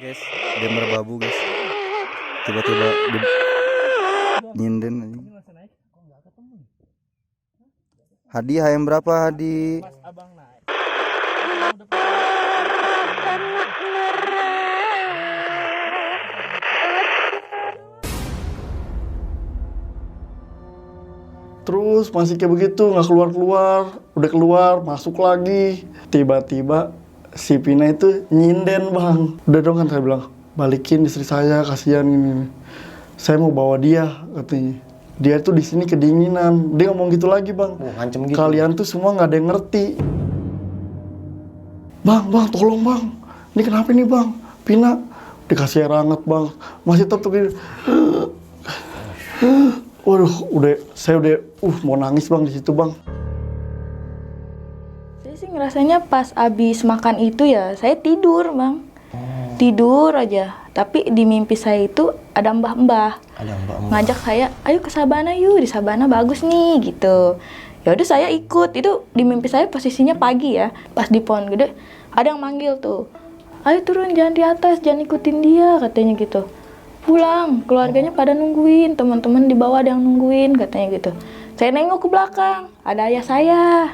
Guys, dia merbabu guys. Tiba-tiba nyinden aja. Hadi HM berapa Hadi? Terus masih kayak begitu, nggak keluar-keluar, udah keluar, masuk lagi. Tiba-tiba si Pina itu nyinden bang. Udah dong kan saya bilang, balikin istri saya, kasihan ini. Saya mau bawa dia, katanya. Dia tuh di sini kedinginan. Dia ngomong gitu lagi bang. Ngancem gitu. Kalian tuh semua nggak ada yang ngerti. Bang, tolong bang. Ini kenapa nih bang? Pina dikasih air hangat bang. Masih tetap gini. Waduh, saya udah mau nangis bang di situ bang. Saya sih ngerasanya pas abis makan itu ya, saya tidur bang. Tidur aja. Tapi di mimpi saya itu ada mbah-mbah. Ada mbak-mbak. Ngajak saya, ayo ke Sabana yuk, di Sabana bagus nih gitu. Ya udah saya ikut. Itu di mimpi saya posisinya pagi ya. Pas di pohon gede, ada yang manggil tuh. Ayo turun, jangan di atas, jangan ikutin dia, katanya gitu. Pulang, keluarganya pada nungguin, teman-teman di bawah ada yang nungguin, katanya gitu. Saya nengok ke belakang, ada ayah saya.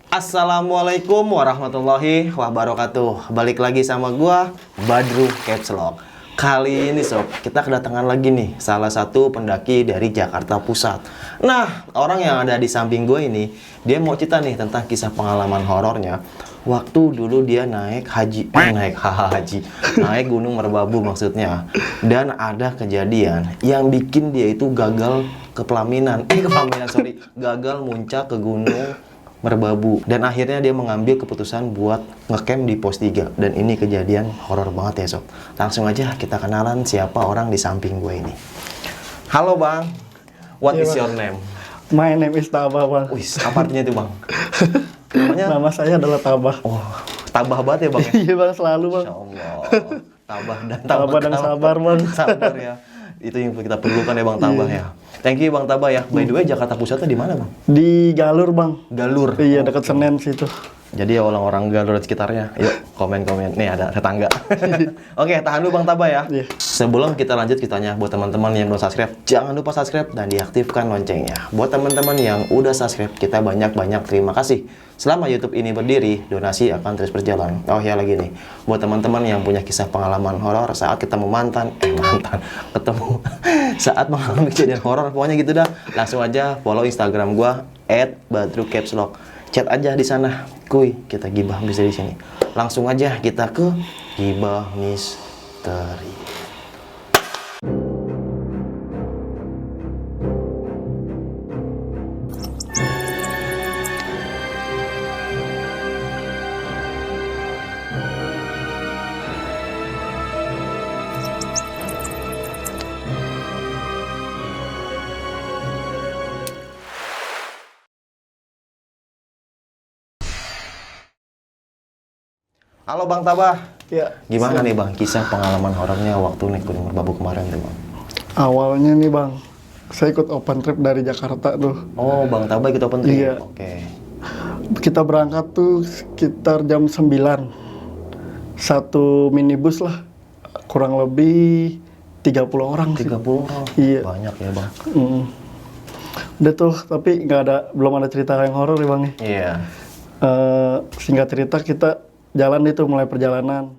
Assalamualaikum warahmatullahi wabarakatuh. Balik lagi sama gua, Badru Caps Lock. Kali ini sob, kita kedatangan lagi nih salah satu pendaki dari Jakarta Pusat. Nah, orang yang ada di samping gue ini, dia mau cerita nih tentang kisah pengalaman horornya. Waktu dulu dia naik naik Gunung Merbabu maksudnya. Dan ada kejadian yang bikin dia itu gagal gagal muncak ke Gunung Merbabu, dan akhirnya dia mengambil keputusan buat ngecamp di pos 3. Dan ini kejadian horor banget ya sob. Langsung aja kita kenalan siapa orang di samping gue ini. Halo bang, what is your name? My name is Tabah bang. Wih, apa artinya itu bang? Namanya? Nama saya adalah Tabah. Oh, tabah banget ya bang ya? Iya bang, selalu bang. Insya Allah, tabah dan Tabah dan sabar bang. Sabar ya, itu yang kita perlukan ya bang, tabah ya. Thank you bang Tabah ya. By the way, Jakarta Pusatnya di mana bang? Di Galur bang. Galur. Iya, dekat Senen situ. Jadi ya orang-orang Galur dan sekitarnya, yuk komen-komen. Nih ada tetangga. Oke, tahan dulu bang Tabah ya. Iya. Sebelum kita lanjut, kitanya buat teman-teman yang belum subscribe, jangan lupa subscribe dan diaktifkan loncengnya. Buat teman-teman yang udah subscribe, kita banyak-banyak terima kasih. Selama YouTube ini berdiri, donasi akan terus berjalan. Oh ya lagi nih, buat teman-teman yang punya kisah pengalaman horor saat ketemu ketemu saat mengalami kejadian horor, pokoknya gitu dah. Langsung aja follow Instagram gua @badrukepslock. Chat aja di sana. Kuy, kita gibah bisa di sini. Langsung aja kita ke gibah misteri. Halo Bang Tabah. Ya. Gimana nih Bang kisah pengalaman horornya waktu naik Gunung Merbabu kemarin tuh Bang? Awalnya nih bang, saya ikut open trip dari Jakarta tuh. Oh, Bang Tabah ikut open trip? Iya. Oke. Kita berangkat tuh sekitar jam 9. Satu minibus lah, kurang lebih 30 orang sih. 30 orang? Iya. Banyak ya Bang? Udah tuh, tapi belum ada cerita yang horor ya bang. Iya. Singkat cerita kita jalan itu mulai perjalanan.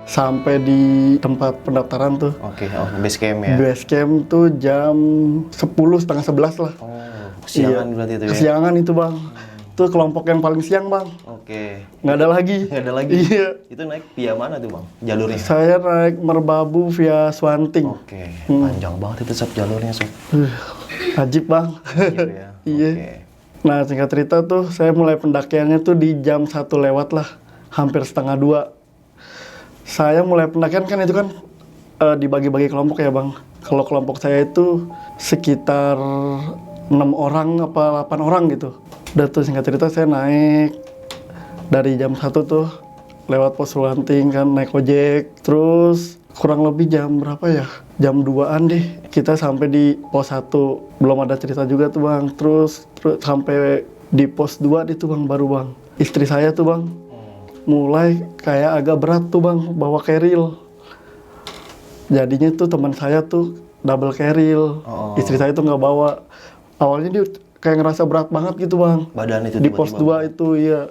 Sampai di tempat pendaftaran tuh. Oke, base camp ya? Base camp tuh jam 10, setengah 11 lah. Oh, kesiangan berarti itu ya? Kesiangan itu bang. Itu kelompok yang paling siang bang. Oke. Nggak ada lagi. Nggak ada lagi? Iya. Itu naik via mana tuh Bang? Jalurnya? Saya naik Merbabu via Swanting. Oke, panjang banget itu sob jalurnya sob. Ajib bang. Gitu ya? Iya. Oke. Nah singkat cerita tuh saya mulai pendakiannya tuh di jam 1 lewat lah. Hampir setengah 2. Saya mulai pendakian kan itu kan dibagi-bagi kelompok ya bang. Kalau kelompok saya itu sekitar 6 orang apa 8 orang gitu. Udah tuh singkat cerita saya naik dari jam 1 tuh lewat pos Sulanting kan, naik ojek. Terus kurang lebih jam berapa ya? Jam 2-an deh. Kita sampai di pos 1. Belum ada cerita juga tuh bang. Terus sampai di pos 2 itu bang, baru bang. Istri saya tuh bang, mulai kayak agak berat tuh bang, bawa keril. Jadinya tuh teman saya tuh double keril. Istri saya tuh nggak bawa. Awalnya dia kayak ngerasa berat banget gitu bang. Badan itu di pos 2 itu, iya.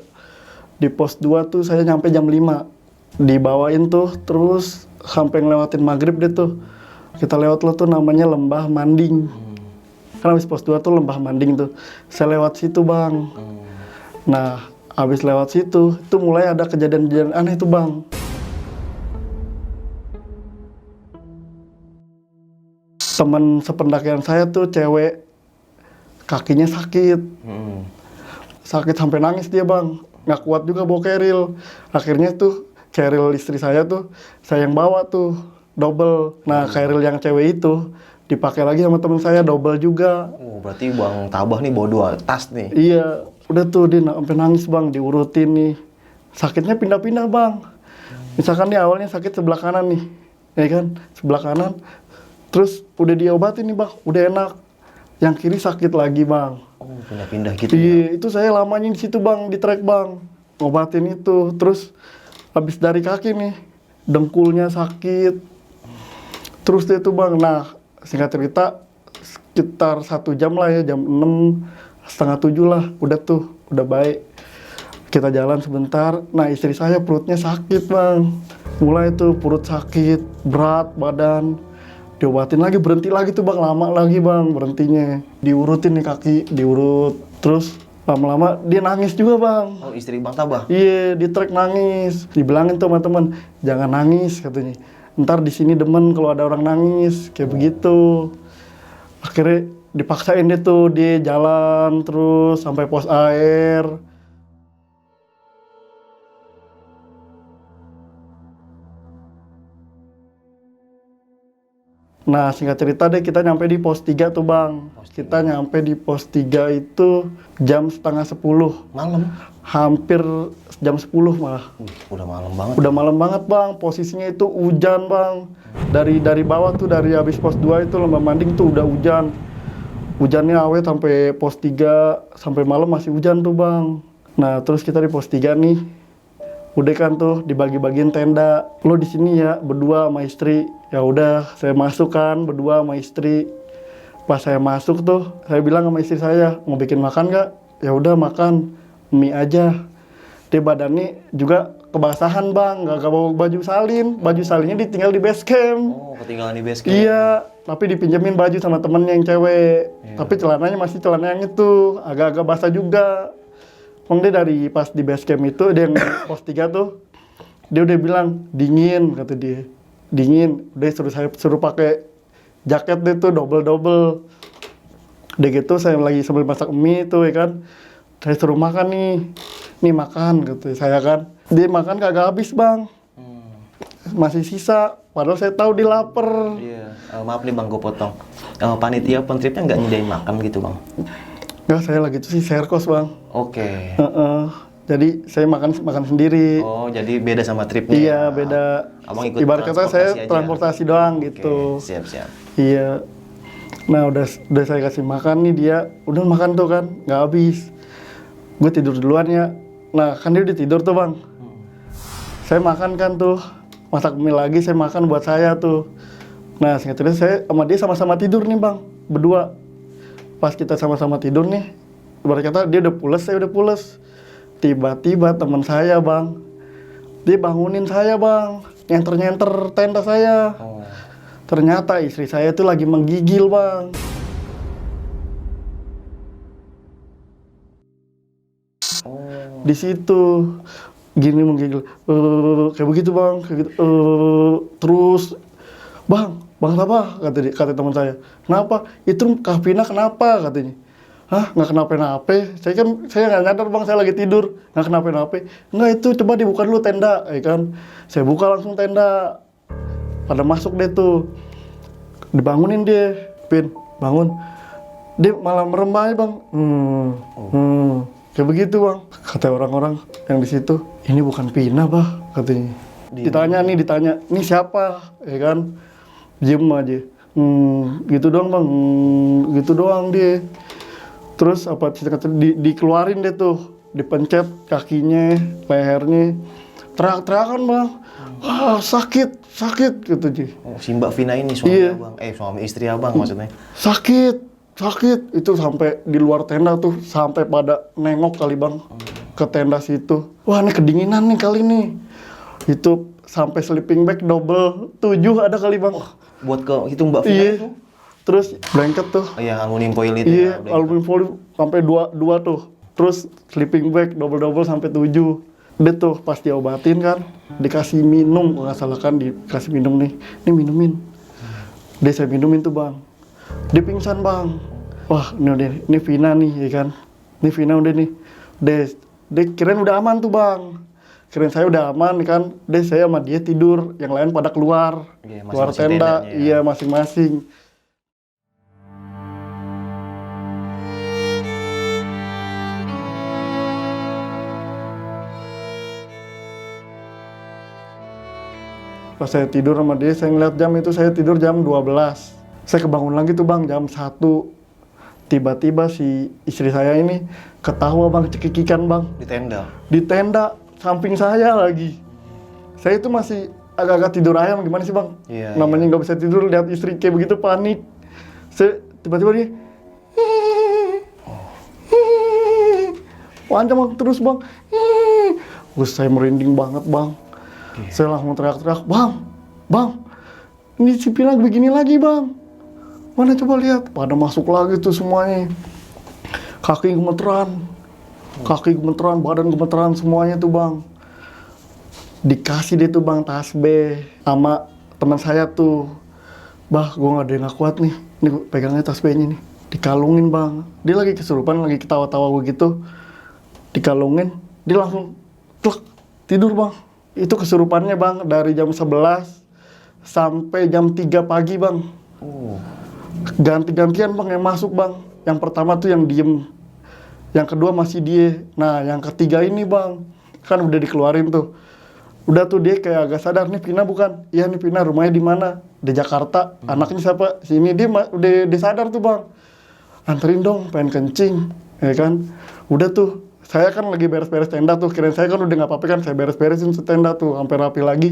Di pos 2 tuh saya nyampe jam 5. Dibawain tuh, terus sampai ngelewatin maghrib deh tuh. Kita lewat lo tuh namanya Lembah Manding. Karena habis pos 2 tuh Lembah Manding tuh. Saya lewat situ bang. Nah, habis lewat situ, itu mulai ada kejadian-kejadian aneh tuh bang. Temen sependakian saya tuh cewek, kakinya sakit. Sakit sampai nangis dia bang. Nggak kuat juga bawa keril. Akhirnya tuh keril istri saya tuh, saya yang bawa tuh, double. Nah, keril yang cewek itu dipakai lagi sama temen saya, double juga. Oh, berarti Bang Tabah nih bawa 2 tas nih. Iya, udah tuh dia sampai nangis bang, diurutin nih. Sakitnya pindah-pindah bang. Misalkan nih awalnya sakit sebelah kanan nih, ya kan, sebelah kanan. Terus udah diobatin nih bang, udah enak. Yang kiri sakit lagi bang. Oh, pindah-pindah gitu Iya, itu saya lamanya di situ bang, di trek bang, ngobatin itu. Terus habis dari kaki nih, dengkulnya sakit. Terus dia tuh bang, nah singkat cerita sekitar 1 jam lah ya, jam 6, setengah 7 lah, udah tuh, udah baik. Kita jalan sebentar, nah istri saya perutnya sakit bang. Mulai tuh perut sakit, berat badan. Diobatin lagi, berhenti lagi tuh bang, lama lagi bang berhentinya. Diurutin nih kaki, diurut. Terus lama-lama dia nangis juga bang. Oh, istri Bang Tabah? Iya, di trek nangis. Dibilangin tuh teman-teman, jangan nangis katanya. Ntar di sini demen kalau ada orang nangis, kayak begitu. Akhirnya dipaksain dia tuh, dia jalan terus sampai pos air. Nah, singkat cerita deh, kita nyampe di pos 3 tuh bang. Kita nyampe di pos 3 itu jam setengah 10. Malam? Hampir jam 10 malah. Udah malam banget. Udah malam banget bang, posisinya itu hujan bang. Dari bawah tuh, dari habis pos 2 itu Lembah Manding tuh udah hujan. Hujannya awet sampai pos 3, sampai malam masih hujan tuh bang. Nah, terus kita di pos 3 nih. Udah kan tuh dibagi-bagiin tenda. Lo di sini ya berdua sama istri. Ya udah, saya masuk kan berdua sama istri. Pas saya masuk tuh, saya bilang sama istri saya, mau bikin makan nggak? Ya udah makan mie aja. Dia badannya juga kebasahan bang, nggak bawa baju salin. Baju salinnya ditinggal di base camp. Oh, ketinggalan di base camp. Iya, tapi dipinjemin baju sama temennya yang cewek. Tapi celananya masih celana yang itu, agak-agak basah juga. Emang dia dari pas di base camp itu, dia yang pos 3 tuh, dia udah bilang, dingin, kata dia. Dingin, udah saya suruh pakai jaket deh tuh, double-double. Udah gitu, saya lagi sambil masak mie tuh, ya kan. Saya suruh makan nih makan, gitu saya kan. Dia makan kagak habis bang, masih sisa, padahal saya tahu dia lapar. Iya, maaf nih Bang, gue potong. Panitia pentripnya nggak nyediain makan gitu Bang? Enggak, saya lagi itu sih serkos bang. Oke. Jadi saya makan sendiri. Oh, jadi beda sama tripnya? Iya, beda. Abang ikut Ibarat kata saya aja? transportasi doang gitu. Oke, siap-siap. Iya. Nah, udah saya kasih makan nih, dia udah makan tuh kan, nggak habis. Gue tidur duluan ya. Nah, kan dia udah tidur tuh bang. Saya makan kan tuh, masak mie lagi, saya makan buat saya tuh. Nah, singkat cerita saya sama dia sama-sama tidur nih bang, berdua. Pas kita sama-sama tidur nih, ibarat kata dia udah pules, saya udah pules. Tiba-tiba teman saya bang, dia bangunin saya bang, nyenter-nyenter tenda saya. Ternyata istri saya tuh lagi menggigil bang. Di situ gini menggigil, kayak begitu bang, kayak gitu. Terus bang apa kata teman saya, kenapa itu Kak Pina kenapa katanya. Hah, nggak kenapa-napa? Saya nggak nyadar bang, saya lagi tidur, nggak kenapa-napa. Nggak, itu coba dibuka dulu tenda, ya kan. Saya buka langsung tenda, pada masuk deh tuh, dibangunin dia, Pin, bangun. Dia malah merem aja bang, Kayak begitu bang. Kata orang-orang yang di situ, ini bukan Pina bah katanya. Ditanya, ini siapa? Ya kan, diem aja. Gitu doang bang, gitu doang dia. Terus apa dikeluarin deh tuh, dipencet kakinya, lehernya, teriak-teriakan bang. Wah sakit gitu Ji. Oh, si Mbak Vina ini suami Iya. abang, suami istri abang maksudnya. Sakit itu sampai di luar tenda tuh, sampai pada nengok kali bang ke tenda situ. Wah ini kedinginan nih kali nih. Itu sampai sleeping bag double 7 ada kali bang. Buat ke itu Mbak Vina Iya. itu? Terus blanket tuh. Iya, aluminium foil itu Iya, ya. aluminium foil sampai dua tuh. Terus sleeping bag double sampai 7. Dia tuh pas diobatin kan, dikasih minum, kalau nggak salah kan dikasih minum nih. Ini minumin. Dia saya minumin tuh bang. Dia pingsan bang. Wah ini Vina nih ya kan. Ini Vina udah nih. Dia kirain udah aman tuh bang. Kirain saya udah aman kan. Saya sama dia tidur, yang lain pada keluar. Iya, Keluar masing-masing tenda, tendanya ya. iya masing-masing. Pas saya tidur sama dia, saya ngeliat jam itu, saya tidur jam 12. Saya kebangun lagi tuh bang, jam 1. Tiba-tiba si istri saya ini ketawa bang, cekikikan bang. Di tenda. Di tenda, samping saya lagi. Saya itu masih agak-agak tidur ayam, gimana sih bang? Iya, Namanya nggak bisa tidur, lihat istri kayak begitu panik. Saya tiba-tiba dia, panjang bang, terus bang. Saya merinding banget bang. Saya langsung teriak-teriak, bang, ini si Pina begini lagi bang. Mana coba lihat, pada masuk lagi tuh semuanya. Kaki gemeteran, badan gemeteran semuanya tuh bang. Dikasih dia tuh bang tasbih sama teman saya tuh. Bah, gue nggak ada yang kuat nih. Ini gua pegangnya tasbihnya nih. Dikalungin bang. Dia lagi kesurupan, lagi ketawa-tawa begitu. Dikalungin, dia langsung plek, tidur bang. Itu kesurupannya bang dari jam 11 sampai jam 3 pagi bang. Ganti-gantian bang yang masuk bang. Yang pertama tuh yang diem, yang kedua masih dia. Nah yang ketiga ini bang, kan udah dikeluarin tuh. Udah tuh dia kayak agak sadar, nih Pina bukan? Iya nih Pina, rumahnya di mana? Di Jakarta. Anaknya siapa? Sini. Dia udah sadar tuh bang. Anterin dong, pengen kencing, ya kan? Udah tuh. Saya kan lagi beres-beres tenda tuh, kirain saya kan udah nggak apa-apa kan, saya beres-beresin tenda tuh, sampai rapi lagi.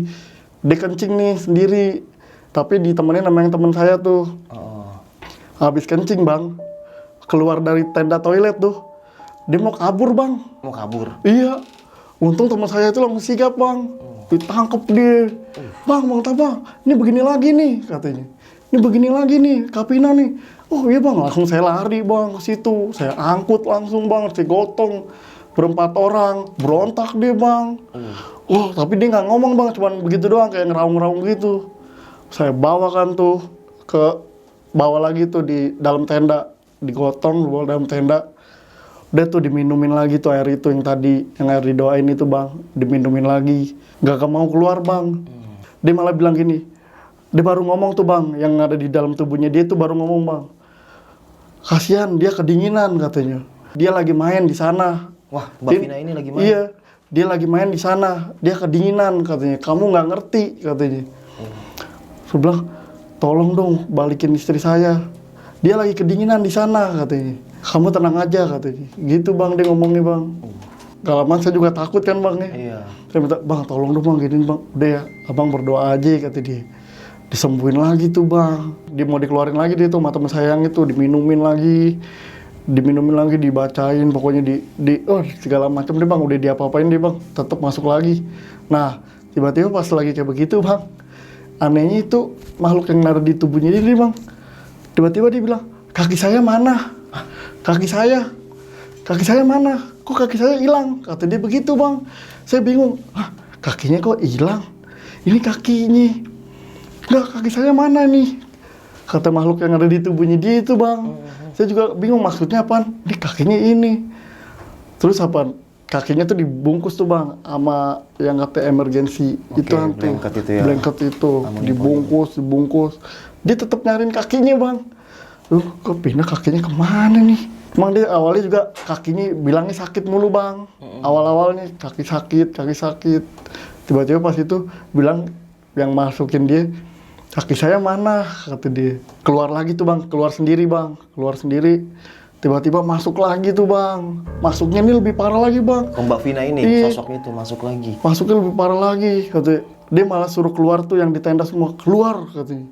Dia kencing nih sendiri, tapi ditemenin sama yang teman saya tuh. Habis kencing bang, keluar dari tenda toilet tuh, dia mau kabur bang. Mau kabur? Iya, untung teman saya itu langsung sigap bang, ditangkep dia. Bang Tabang, ini begini lagi nih katanya. Ini begini lagi nih, Kapina nih. Oh iya bang, langsung saya lari bang ke situ. Saya angkut langsung bang, saya gotong. Berempat orang, berontak dia bang. Oh tapi dia nggak ngomong bang, cuman begitu doang, kayak ngeraung-ngeraung gitu. Saya bawakan tuh ke bawah lagi tuh di dalam tenda, digotong di dalam tenda. Udah tuh diminumin lagi tuh air itu yang tadi, yang air didoain itu bang, diminumin lagi. Gak mau keluar bang. Dia malah bilang gini, dia baru ngomong tuh bang, yang ada di dalam tubuhnya dia tuh baru ngomong bang. Kasihan dia kedinginan katanya. Dia lagi main di sana. Wah, Mbak Vina ini lagi main? Iya, dia lagi main di sana. Dia kedinginan katanya. Kamu nggak ngerti katanya. Saya bilang, tolong dong balikin istri saya. Dia lagi kedinginan di sana katanya. Kamu tenang aja katanya. Gitu bang dia ngomongnya bang. Gak lama saya juga takut kan bang ya. Iya. Saya minta, bang tolong dong bang gini bang. Udah ya, abang berdoa aja kata dia. Disembuhin lagi tuh bang. Dia mau dikeluarin lagi dia tuh sama temen sayang itu. Diminumin lagi, dibacain. Pokoknya segala macam deh bang. Udah diapa-apain deh bang. Tetap masuk lagi. Nah tiba-tiba pas lagi kayak begitu bang. Anehnya itu makhluk yang ada di tubuhnya dia bang. Tiba-tiba dia bilang, kaki saya mana? Kaki saya mana? Kok kaki saya hilang? Kata dia begitu bang. Saya bingung. Kakinya kok hilang? Ini kakinya. Enggak, kaki saya mana nih? Kata makhluk yang ada di tubuhnya dia itu bang. Saya juga bingung maksudnya apaan. Ini kakinya ini. Terus apa? Kakinya tuh dibungkus tuh bang sama yang kata emergency. Oke, itu tuh. blanket itu ya. Blanket itu dibungkus. Dia tetap nyariin kakinya bang. Kok pindah kakinya kemana nih? Emang dia awalnya juga kakinya bilangnya sakit mulu bang. Awal-awalnya kaki sakit. Tiba-tiba pas itu bilang yang masukin dia, kaki saya mana? Kata dia. Keluar lagi tuh bang, keluar sendiri. Tiba-tiba masuk lagi tuh bang. Masuknya ini lebih parah lagi bang. Mbak Vina ini Iya. sosoknya tuh masuk lagi. Masuknya lebih parah lagi. Katanya. Dia malah suruh keluar tuh yang di tenda semua. Keluar katanya.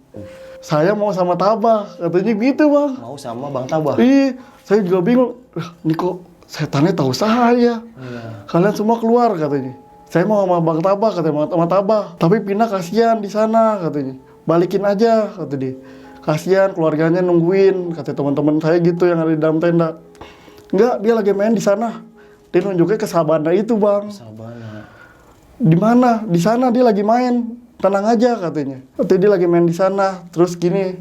Saya mau sama Tabah. Katanya gitu bang. Mau sama Bang Tabah. Iya, saya juga bingung. Ini kok setannya tahu saya. Kalian semua keluar katanya. Saya mau sama Bang Tabah, katanya sama Tabah. Tapi Pina kasihan di sana katanya. Balikin aja kata dia. Kasihan keluarganya nungguin, kata teman-teman saya gitu yang ada di dalam tenda. Enggak, dia lagi main di sana. Dia nunjuknya ke Sabana itu bang. Sabana. Di mana? Di sana dia lagi main. Tenang aja katanya. Katanya dia lagi main di sana. Terus gini.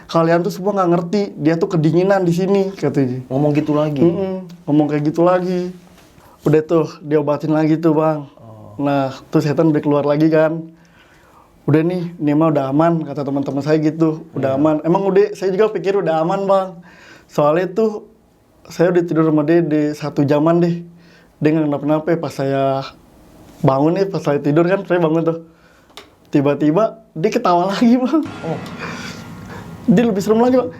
Kalian tuh semua nggak ngerti, dia tuh kedinginan di sini katanya. Ngomong gitu lagi. Ngomong kayak gitu lagi. Udah tuh diobatin lagi tuh bang. Nah tuh setan udah keluar lagi kan. Udah nih, ini mah udah aman kata teman-teman saya gitu. Udah aman. Emang udah, saya juga pikir udah aman bang. Soalnya tuh saya udah tidur sama dia di 1 jaman deh. Dia nggak kenapa-napa. Pas saya bangun nih, pas saya tidur kan, saya bangun tuh. Tiba-tiba dia ketawa lagi bang. Dia lebih serem lagi bang.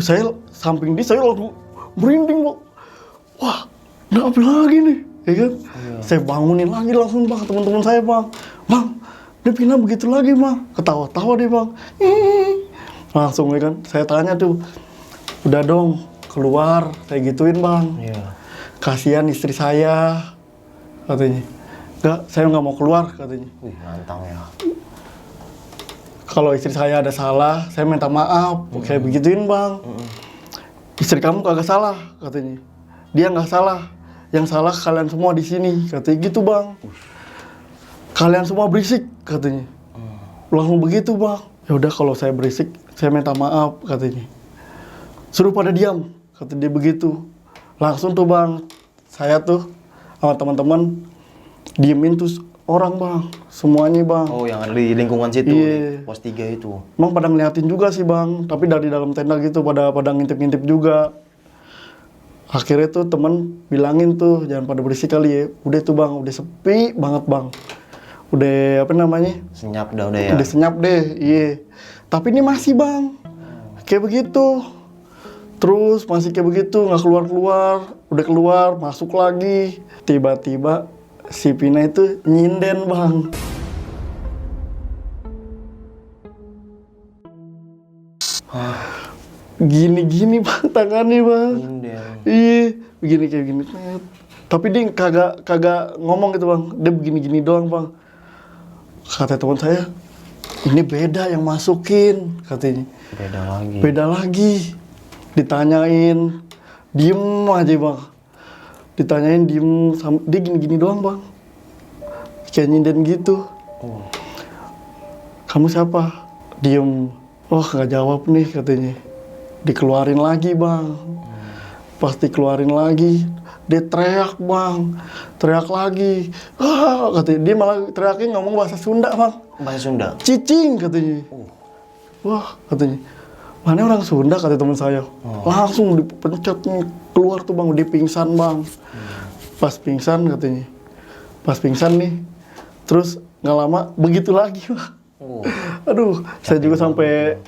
Saya samping dia, saya langsung merinding bang. Wah, kenapa lagi nih? Ya kan? Saya bangunin lagi langsung bang, teman-teman saya bang. Bang, dia Pina begitu lagi bang. Ketawa-tawa dia bang. Langsung ya kan, saya tanya tuh. Udah dong, keluar. Saya gituin bang. Kasihan istri saya, katanya. Enggak, saya nggak mau keluar, katanya. Wih, nantang ya. Kalau istri saya ada salah, saya minta maaf. Kayak begituin bang. Istri kamu kagak salah, katanya. Dia nggak salah. Yang salah kalian semua di sini, katanya gitu bang. Kalian semua berisik, katanya. Langsung begitu bang. Ya udah kalau saya berisik, saya minta maaf, katanya. Suruh pada diam, kata dia begitu. Langsung tuh bang, saya tuh sama teman-teman diemin tuh orang bang, semuanya bang. Oh, yang ada di lingkungan situ, Iya. di pos 3 itu. Emang pada ngeliatin juga sih bang, tapi dari dalam tenda gitu pada ngintip-ngintip juga. Akhirnya tuh temen bilangin tuh jangan pada berisik kali ya. Udah tuh bang, udah sepi banget bang. Udah Senyap dah udah ya. Udah senyap deh, iya. Tapi ini masih bang, kayak begitu. Terus masih kayak begitu, nggak keluar-keluar. Udah keluar, masuk lagi. Tiba-tiba si Pina itu nyinden bang. Gini-gini bang tangannya bang. Iya, begini kayak gini. Tapi dia kagak ngomong gitu bang. Dia begini-gini doang bang. Kata teman saya, ini beda yang masukin katanya. Beda lagi. Ditanyain, diem aja bang. Ditanyain diem, dia gini-gini doang bang. Kayak nyinden gitu. Kamu siapa? Diem. Oh nggak jawab nih katanya. Dikeluarin lagi bang. Pas dikeluarin lagi, dia teriak bang. Teriak lagi. Katanya, dia malah teriaknya ngomong bahasa Sunda bang. Bahasa Sunda? Cicing katanya. Wah katanya. Mana orang Sunda kata teman saya. Langsung dipencet nih. Keluar tuh bang, dia pingsan bang. Pas pingsan katanya. Pas pingsan nih. Terus nggak lama begitu lagi bang. Aduh, saya juga sampai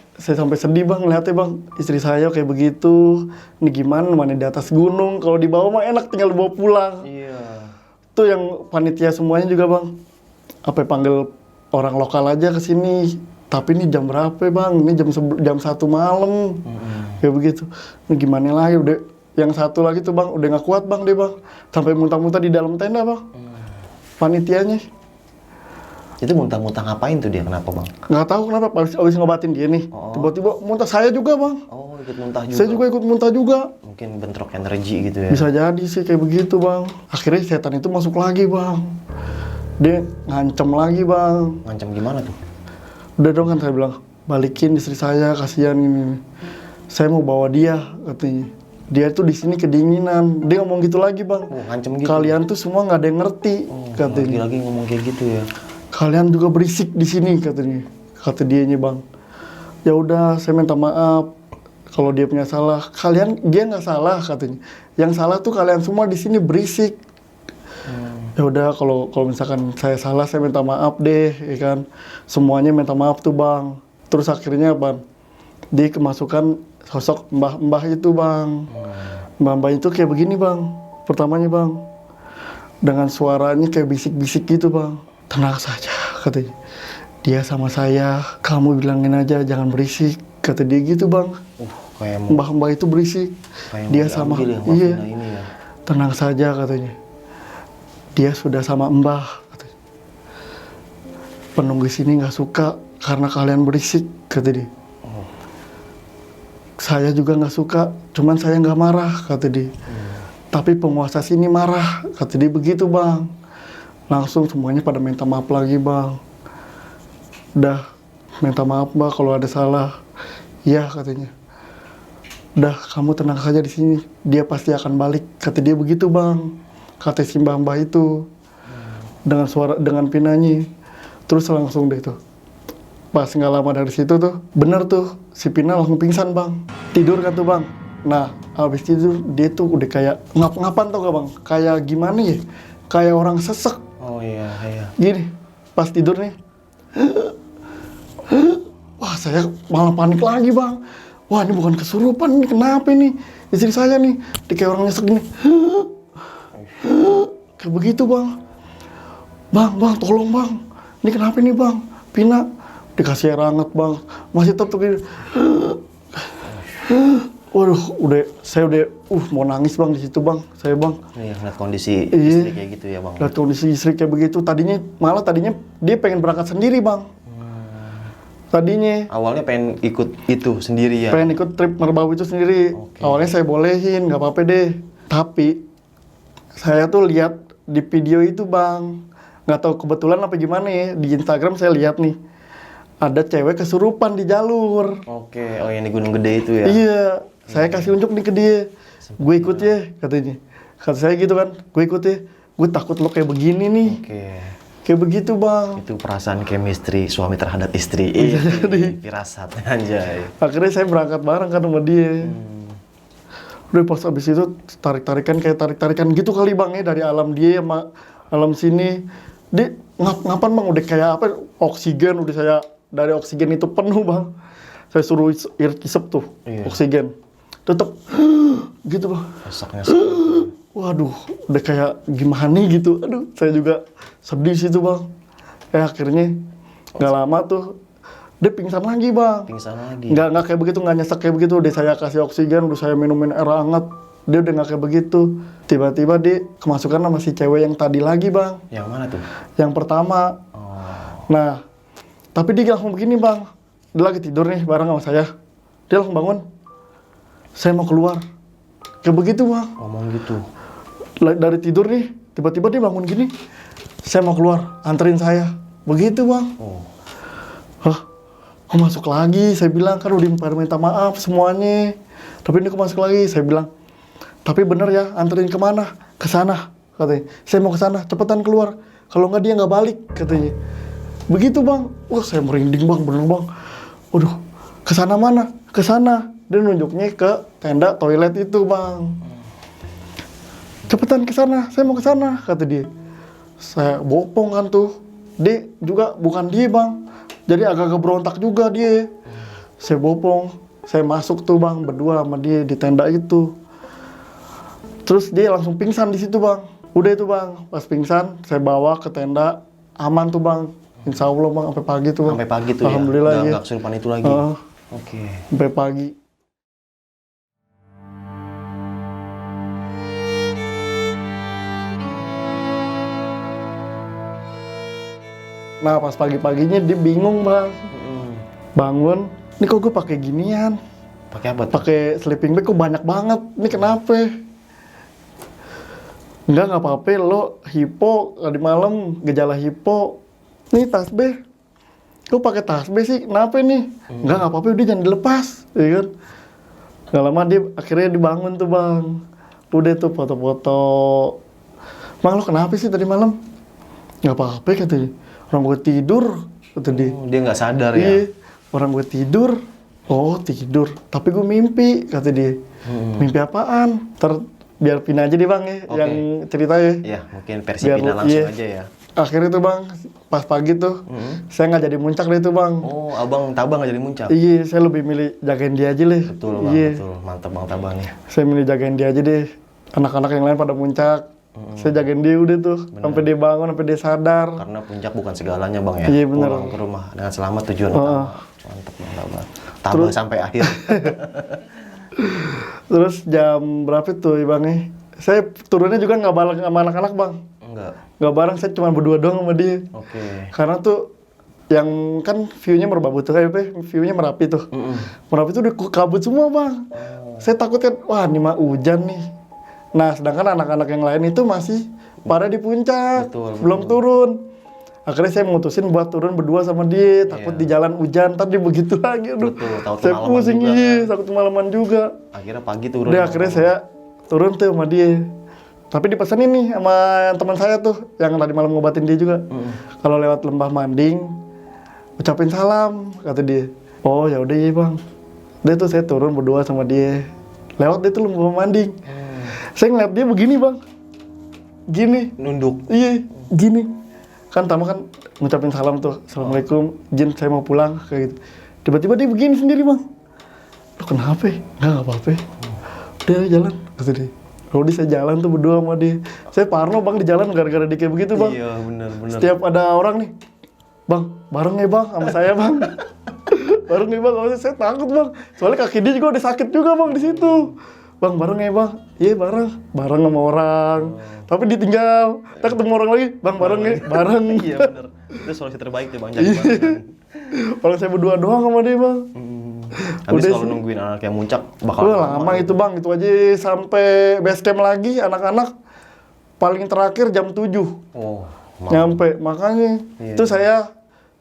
sedih bang lihatnya bang. Istri saya kayak begitu. Ini gimana? Mana di atas gunung. Kalau di bawah mah enak tinggal dibawa pulang. Iya. Tuh yang panitia semuanya juga bang. Apa panggil orang lokal aja ke sini. Tapi ini jam berapa bang? Ini jam 1 malam. Kayak begitu. Ini gimana lagi? Udah yang satu lagi tuh bang, udah nggak kuat bang dia bang. Sampai muntah-muntah di dalam tenda bang. Panitianya. Itu muntah-muntah ngapain tuh dia? Kenapa bang? Nggak tahu kenapa, abis ngobatin dia nih. Tiba-tiba muntah saya juga bang. Oh, ikut muntah juga. Saya juga ikut muntah juga. Mungkin bentrok energi gitu ya. Bisa jadi sih kayak begitu bang. Akhirnya setan itu masuk lagi bang. Dia ngancem lagi bang. Ngancam gimana tuh? Udah dong kan saya bilang, balikin istri saya, kasihan ini. Saya mau bawa dia katanya. Dia tuh di sini kedinginan. Dia ngomong gitu lagi bang. Ngancem gitu. Kalian tuh semua nggak ada yang ngerti katanya. Lagi ngomong kayak gitu ya. Kalian juga berisik di sini katanya. Kata dianya bang. Ya udah, saya minta maaf kalau dia punya salah. Dia nggak salah katanya. Yang salah tuh kalian semua di sini berisik. Ya udah, kalau misalkan saya salah, saya minta maaf deh, ya kan. Semuanya minta maaf tuh bang. Terus akhirnya bang, dia kemasukan sosok mbah-mbah itu bang. Mbah-mbah itu kayak begini bang. Pertamanya bang, dengan suaranya kayak bisik-bisik gitu bang. Tenang saja katanya. Dia sama saya, kamu bilangin aja jangan berisik. Kata dia gitu bang. Kayak Mbah-mbah itu berisik. Dia sama, ya, iya. ini ya. Tenang saja katanya. Dia sudah sama mbah katanya. Penunggu sini nggak suka karena kalian berisik kata dia. Saya juga nggak suka, cuman saya nggak marah kata dia. Tapi penguasa sini marah kata dia begitu bang. Langsung semuanya pada minta maaf lagi bang. Udah minta maaf bang kalau ada salah. Iya katanya. Udah kamu tenang saja di sini, dia pasti akan balik kata dia begitu bang. Kata si mbah-mbah itu dengan suara, dengan pinanya. Terus langsung deh tuh, pas nggak lama dari situ tuh, bener tuh si Pina langsung pingsan bang, tidur kan tuh bang. Nah habis tidur dia tuh udah kayak ngap-ngapan tau gak bang, kayak gimana ya, kayak orang sesek. Oh iya. Gini pas tidur nih, wah saya malah panik lagi bang. Wah ini bukan kesurupan, ini kenapa ini istri saya nih, dia kayak orang nyesek gini. Kayak begitu bang. Bang, tolong bang. Ini kenapa nih bang? Pina dikasih air hangat bang. Masih tetap gini. Waduh, saya udah mau nangis bang di situ bang. Saya bang. Iya, lihat kondisi istri kayak gitu ya bang. Lihat kondisi istri kayak begitu. Tadinya dia pengen berangkat sendiri bang. Tadinya. Awalnya pengen ikut itu sendiri ya. Pengen ikut trip Merbau itu sendiri. Oke. Awalnya saya bolehin, nggak apa-apa deh. Tapi saya tuh lihat di video itu bang, nggak tahu kebetulan apa gimana ya, di Instagram saya lihat nih ada cewek kesurupan di jalur. Oke, oh yang di Gunung Gede itu ya. Iya, saya kasih unjuk nih ke dia, gue ikut ya katanya. Kata saya gitu kan, gue ikut ya, gue takut lo kayak begini nih. Oke. Kayak begitu bang. Itu perasaan chemistry suami terhadap istri. Firasat anjay. Akhirnya saya berangkat bareng kan sama dia. Udah pas abis itu tarik-tarikan gitu kali bang ya, dari alam dia sama alam sini. Dia ngapan bang, udah kayak apa, oksigen, udah saya dari oksigen itu penuh bang. Saya suruh isep tuh, oksigen. Tetep gitu bang. Esoknya Waduh, udah kayak gimana gitu. Aduh, saya juga sedih situ bang. Akhirnya nggak lama tuh dia pingsan lagi bang. pingsan lagi. Nggak kayak begitu, nggak nyesek kayak begitu. Udah saya kasih oksigen, udah saya minumin air hangat. Dia udah nggak kayak begitu. Tiba-tiba dia kemasukan sama si cewek yang tadi lagi bang. Yang mana tuh? Yang pertama. Nah, tapi dia langsung begini bang. Dia lagi tidur nih bareng sama saya. Dia langsung bangun. Saya mau keluar. Kayak begitu bang. Ngomong gitu. Dari tidur nih, tiba-tiba dia bangun gini. Saya mau keluar, anterin saya. Begitu bang. Hah? Kok masuk lagi? Saya bilang kan udah minta maaf semuanya. Tapi ini kok masuk lagi? Saya bilang, tapi bener ya, anterin kemana? Ke sana, katanya. Saya mau ke sana, cepetan keluar. Kalau nggak dia nggak balik, katanya. Begitu bang. Wah saya merinding bang, bener bang. Waduh, ke sana mana? Ke sana. Dia nunjuknya ke tenda toilet itu bang. Cepetan ke sana, saya mau ke sana, kata dia. Saya bopong kan tuh. Dia juga bukan dia bang. Jadi agak-agak berontak juga dia. Saya bopong, saya masuk tuh bang, berdua sama dia di tenda itu. Terus dia langsung pingsan di situ bang. Udah itu bang, pas pingsan saya bawa ke tenda, aman tuh bang. Insya Allah bang, sampai pagi tuh bang. Sampai pagi tuh Alhamdulillah ya. ya. Nggak kesurupan itu lagi. Oke. Sampai pagi. Nah pas pagi-paginya dia bingung bang. Bangun, ini kok gue pakai ginian? Pakai apa tuh? Pakai sleeping bag kok banyak banget. Ini kenapa? Nggak apa-apa, lo hipo tadi malam, gejala hipo. Nih tasbih. Kok pakai tasbih sih? Kenapa nih? Nggak apa-apa, udah jangan dilepas, ya kan? Nggak lama dia akhirnya dibangun tuh bang. Udah tuh foto-foto. Bang lo kenapa sih tadi malam? Nggak apa-apa katanya. Orang gue tidur, kata dia. Dia nggak sadar ya? Iya, orang gue tidur. Oh tidur, tapi gue mimpi, kata dia. Mimpi apaan? Biar Vina aja deh bang ya, Oke. yang ceritanya. Ya, mungkin versi Biar Vina lu- langsung iya. aja ya. Akhirnya tuh bang, pas pagi tuh, saya nggak jadi muncak deh tuh bang. Oh, abang Tabang nggak jadi muncak? Iya, saya lebih milih jagain dia aja deh. Betul bang, Iya, betul. Mantap bang Tabang nih. saya milih jagain dia aja deh. Anak-anak yang lain pada muncak, saya jagain dia udah tuh, sampai dia bangun, sampai dia sadar. Karena puncak bukan segalanya bang ya. Iya, bener. Pulang ke rumah dengan selamat tujuan utama. Mantap bang Tabang. Tabang sampai akhir. Terus jam berapa tuh ya bang? Saya turunnya juga nggak bareng sama anak-anak bang. Enggak. Nggak bareng, saya cuma berdua doang sama dia. Oke. Karena tuh yang kan view-nya Merbabu tuh kayak view-nya Merapi tuh. Merapi tuh udah kabut semua bang. Saya takut kan, wah ini mah hujan nih. Nah sedangkan anak-anak yang lain itu masih pada di puncak, Betul, belum turun. Akhirnya saya mutusin buat turun berdua sama dia, takut di jalan hujan, ntar dia begitu lagi. Aduh, Betul, takut saya kemalaman pusing juga iya, kan. takut kemalaman juga. Akhirnya pagi turun. Udah akhirnya saya turun tuh sama dia. Tapi dipesanin nih sama teman saya tuh yang tadi malam ngobatin dia juga. Kalau lewat lembah Manding, ucapin salam kata dia. Oh ya udah iya bang. Dia tuh saya turun berdua sama dia. Lewat dia tuh lembah Manding. Saya ngeliat dia begini bang. Gini. Nunduk. Iya, gini. Kan Tama kan ngucapin salam tuh. Assalamualaikum, Jin saya mau pulang kayak gitu. Tiba-tiba dia begini sendiri bang. Loh kenapa ya? Nggak apa-apa. Udah jalan kata dia. Rodi saya jalan tuh berdua sama dia. Saya parno bang di jalan gara-gara dia kayak begitu bang. Iya benar-benar. Setiap ada orang nih, bang bareng ya bang sama saya bang. Bareng ya bang, sama saya takut bang. Soalnya kaki dia juga udah sakit juga bang di situ. Bang bareng ya bang, iya bareng sama orang. Tapi ditinggal, kita ketemu orang lagi, bang bareng ya, bareng. Iya benar. Itu solusi terbaik tuh bang. Jadi barengan. Orang saya berdua doang sama dia bang. Habis Udah kalau sih. nungguin anak yang muncak bakal Udah lama itu bang, itu aja sampai base camp lagi anak-anak paling terakhir jam 7 Oh, nyampe. Makanya Iya. itu saya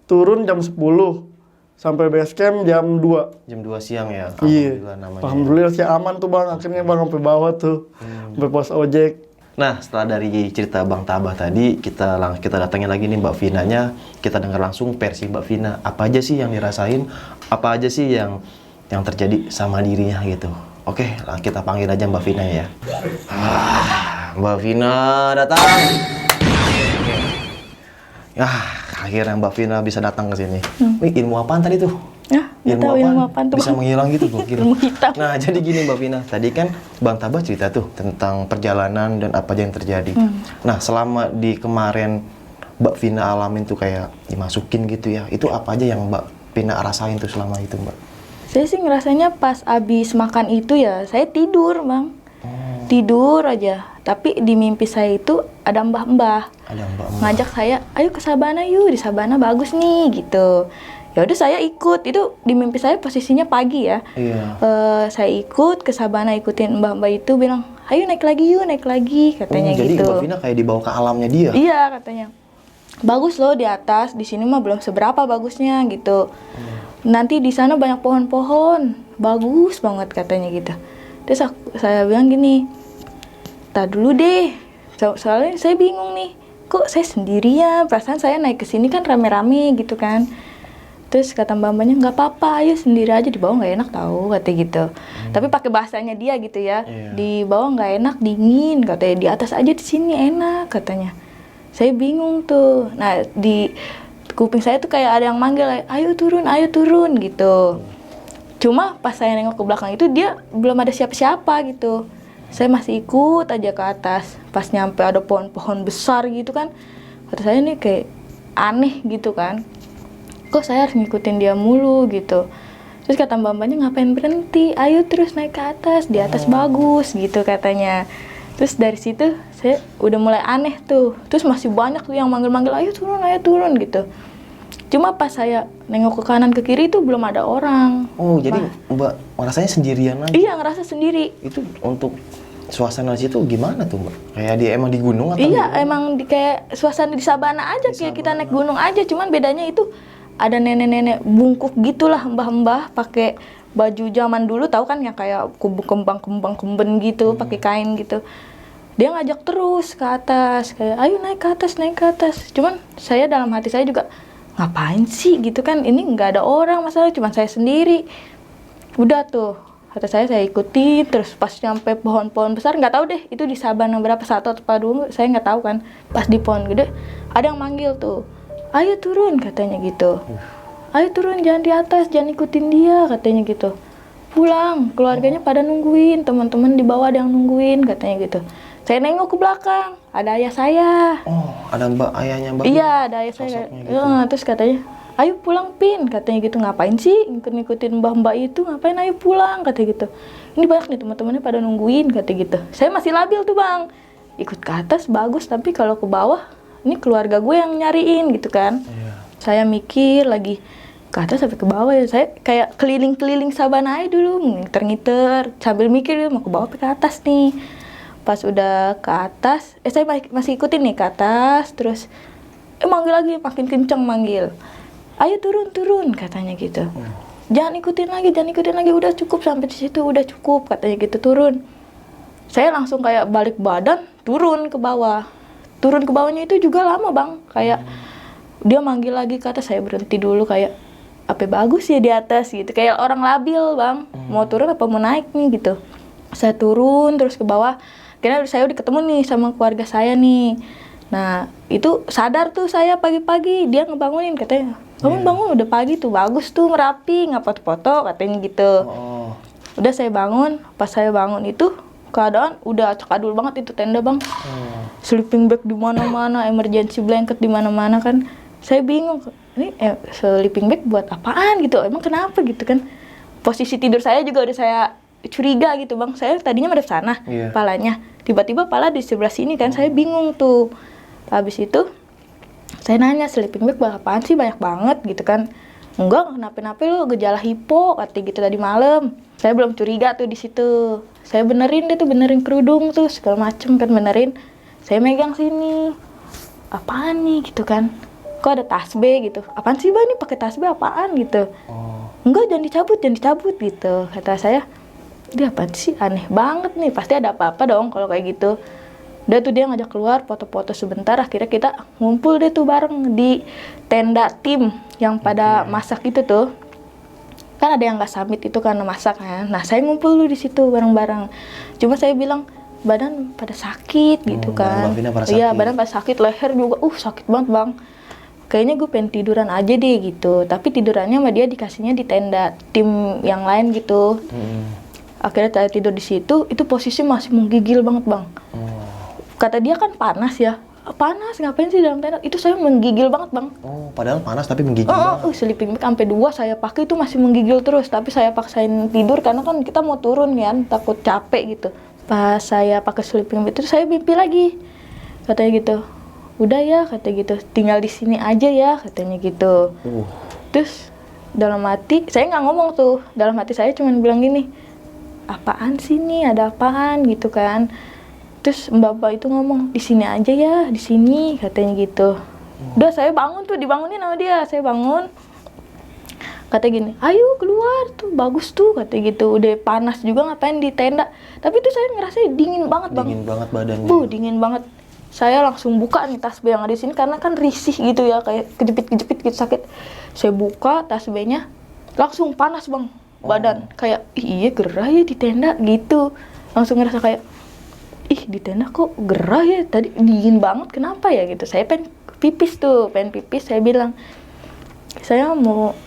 turun jam 10 sampai base camp jam 2. jam 2 siang ya. Iya, Alhamdulillah namanya. alhamdulillah sih aman tuh bang. Akhirnya bang sampai bawah tuh, sampai pos ojek. Nah, setelah dari cerita Bang Tabah tadi, kita datangin lagi nih Mbak Vinanya. Kita dengar langsung versi Mbak Vina. Apa aja sih yang dirasain? Apa aja sih yang terjadi sama dirinya gitu. Oke, lah kita panggil aja Mbak Vina ya. Mbak Vina datang. Akhirnya Mbak Vina bisa datang ke sini. Wih, ilmu apaan tadi tuh? Nah, nggak tahu ilmu apaan tuh Bisa bang. menghilang gitu gokil. Ilmu hitam. Nah, jadi gini Mbak Vina, tadi kan Bang Tabah cerita tuh tentang perjalanan dan apa aja yang terjadi. Nah, selama di kemarin Mbak Vina alamin tuh kayak dimasukin gitu ya, itu apa aja yang Mbak Vina rasain tuh selama itu Mbak? Saya sih ngerasanya pas abis makan itu ya, saya tidur bang. Tidur aja. Tapi di mimpi saya itu ada mbah-mbah. Ada Mbak Ngajak saya, ayo ke Sabana yuk, di Sabana bagus nih gitu. Ya udah saya ikut. Itu di mimpi saya posisinya pagi ya. Iya. Saya ikut ke Sabana, ikutin mbah-mbah itu bilang, ayo naik lagi yuk, naik lagi katanya Jadi gitu. Mbak Vina kayak dibawa ke alamnya dia. Iya katanya. Bagus loh di atas, di sini mah belum seberapa bagusnya gitu. Nanti di sana banyak pohon-pohon, bagus banget katanya gitu. Terus saya bilang gini, tak dulu deh, soalnya saya bingung nih, kok saya sendirian, perasaan saya naik ke sini kan rame-rame gitu kan. Terus kata mbak-mbaknya, nggak apa-apa, ayo sendiri aja, di bawah nggak enak tahu katanya gitu. Tapi pakai bahasanya dia gitu ya, Iya. di bawah nggak enak, dingin katanya, di atas aja di sini enak katanya. Saya bingung tuh. Nah di kuping saya tuh kayak ada yang manggil, ayo turun gitu. Cuma pas saya nengok ke belakang itu dia belum ada siapa-siapa gitu. Saya masih ikut aja ke atas. Pas nyampe ada pohon-pohon besar gitu kan, kata saya nih kayak aneh gitu kan. Kok saya harus ngikutin dia mulu gitu. Terus kata mbak-mbaknya, ngapain berhenti? Ayo terus naik ke atas, di atas bagus gitu katanya. Terus dari situ saya udah mulai aneh tuh. Terus masih banyak tuh yang manggil-manggil, ayo turun gitu. Cuma pas saya nengok ke kanan ke kiri itu belum ada orang. Oh, jadi Mbak rasanya sendirian aja. Iya, ngerasa sendiri. Itu untuk suasana situ gimana tuh Mbak? Kayak dia emang di gunung atau Iya, gimana? emang kayak suasana di sabana aja, kayak kita naik gunung aja. Cuman bedanya itu ada nenek-nenek bungkuk gitulah, mbah-mbah pakai baju zaman dulu, tahu kan yang kayak kubu kembang kemben gitu, pakai kain gitu. Dia ngajak terus ke atas, kayak ayo naik ke atas. Cuman saya dalam hati saya juga, ngapain sih gitu kan, ini nggak ada orang, masalah cuma saya sendiri. Udah tuh kata saya ikuti terus. Pas nyampe pohon-pohon besar, nggak tahu deh itu di sabana berapa, 1 atau 2, saya nggak tahu kan. Pas di pohon gede ada yang manggil tuh, ayo turun katanya gitu, ayo turun, jangan di atas, jangan ikutin dia katanya gitu, pulang, keluarganya pada nungguin, teman-teman di bawah ada yang nungguin katanya gitu. Saya nengok ke belakang, ada ayah saya. Oh, ada ayahnya Mbak? Iya, ada ayah saya. Sosoknya gitu. Terus katanya, ayo pulang Pin, katanya gitu. Ngapain sih ngikutin mbak-mbak itu, ngapain, ayo pulang, katanya gitu. Ini banyak nih teman-temannya pada nungguin, katanya gitu. Saya masih labil tuh bang, ikut ke atas bagus, tapi kalau ke bawah, ini keluarga gue yang nyariin gitu kan. Iya. Saya mikir lagi, ke atas sampai ke bawah ya, saya kayak keliling-keliling sabana aja dulu, ngiter-ngiter, sambil mikir mau ke bawah apa ke atas nih. Pas udah ke atas, saya masih ikutin nih ke atas, terus manggil lagi, makin kenceng manggil, ayo turun katanya gitu. Jangan ikutin lagi, udah cukup sampai di situ, udah cukup katanya gitu, turun. Saya langsung kayak balik badan, turun ke bawah. Turun ke bawahnya itu juga lama bang, kayak dia manggil lagi ke atas, saya berhenti dulu kayak apa bagus ya di atas gitu, kayak orang labil bang, mau turun apa mau naik nih gitu. Saya turun terus ke bawah, karena saya udah ketemu nih sama keluarga saya nih. Nah itu sadar tuh saya pagi-pagi, dia ngebangunin katanya, bangun udah pagi tuh, bagus tuh Merapi, nggak foto-foto katanya gitu. Udah saya bangun, pas saya bangun itu keadaan udah cakadul banget itu tenda bang. Sleeping bag di mana-mana, emergency blanket di mana-mana kan. Saya bingung, ini sleeping bag buat apaan gitu, emang kenapa gitu kan. Posisi tidur saya juga udah saya curiga gitu bang, saya tadinya madep sana, palanya tiba-tiba pala di sebelah sini kan. Saya bingung tuh. Habis itu saya nanya, sleeping bag buat apaan sih, banyak banget gitu kan. Enggak, kenapa-napa lu, gejala hipo katanya gitu tadi malam. Saya belum curiga tuh di situ. Saya benerin kerudung tuh segala macem kan, benerin. Saya megang sini, apaan nih gitu kan, kok ada tasbih gitu, apaan sih bang ini pakai tasbih apaan gitu. Enggak, jangan dicabut gitu kata saya. Dia apaan sih, aneh banget nih, pasti ada apa-apa dong kalau kayak gitu. Udah tuh dia ngajak keluar foto-foto sebentar, akhirnya kita ngumpul deh tuh bareng di tenda tim yang pada masak itu tuh. Kan ada yang nggak summit itu karena masak kan. Nah saya ngumpul dulu di situ bareng-bareng. Cuma saya bilang badan pada sakit gitu kan. Iya, badan pada sakit, leher juga sakit banget bang. Kayaknya gue pengen tiduran aja deh gitu. Tapi tidurannya sama dia dikasihnya di tenda tim yang lain gitu. Akhirnya saya tidur di situ, itu posisi masih menggigil banget bang. Kata dia kan panas ya, panas ngapain sih dalam tenda? Itu saya menggigil banget bang. Padahal panas tapi menggigil banget. Sleeping bag sampai 2 saya pakai itu masih menggigil terus. Tapi saya paksain tidur karena kan kita mau turun kan, takut capek gitu. Pas saya pakai sleeping bag itu saya mimpi lagi, katanya gitu. Udah ya katanya gitu, tinggal di sini aja ya katanya gitu. Terus dalam hati saya nggak ngomong tuh, dalam hati saya cuma bilang gini, apaan sih nih, ada apaan gitu kan. Terus mbak-mbak itu ngomong, di sini aja ya, di sini katanya gitu. Udah saya bangun tuh, dibangunin sama dia, saya bangun. Katanya gini, ayo keluar tuh, bagus tuh katanya gitu. Udah panas juga ngapain di tenda. Tapi itu saya ngerasa dingin banget bang. Dingin banget badannya. Dingin banget. Saya langsung buka nih tasbih yang ada di sini karena kan risih gitu ya, kayak kejepit-kejepit gitu sakit. Saya buka tasbihnya, langsung panas bang badan. Kayak iya gerah ya di tenda gitu. Langsung ngerasa kayak di tenda kok gerah ya, tadi dingin banget kenapa ya gitu. Saya pengen pipis, saya bilang saya mau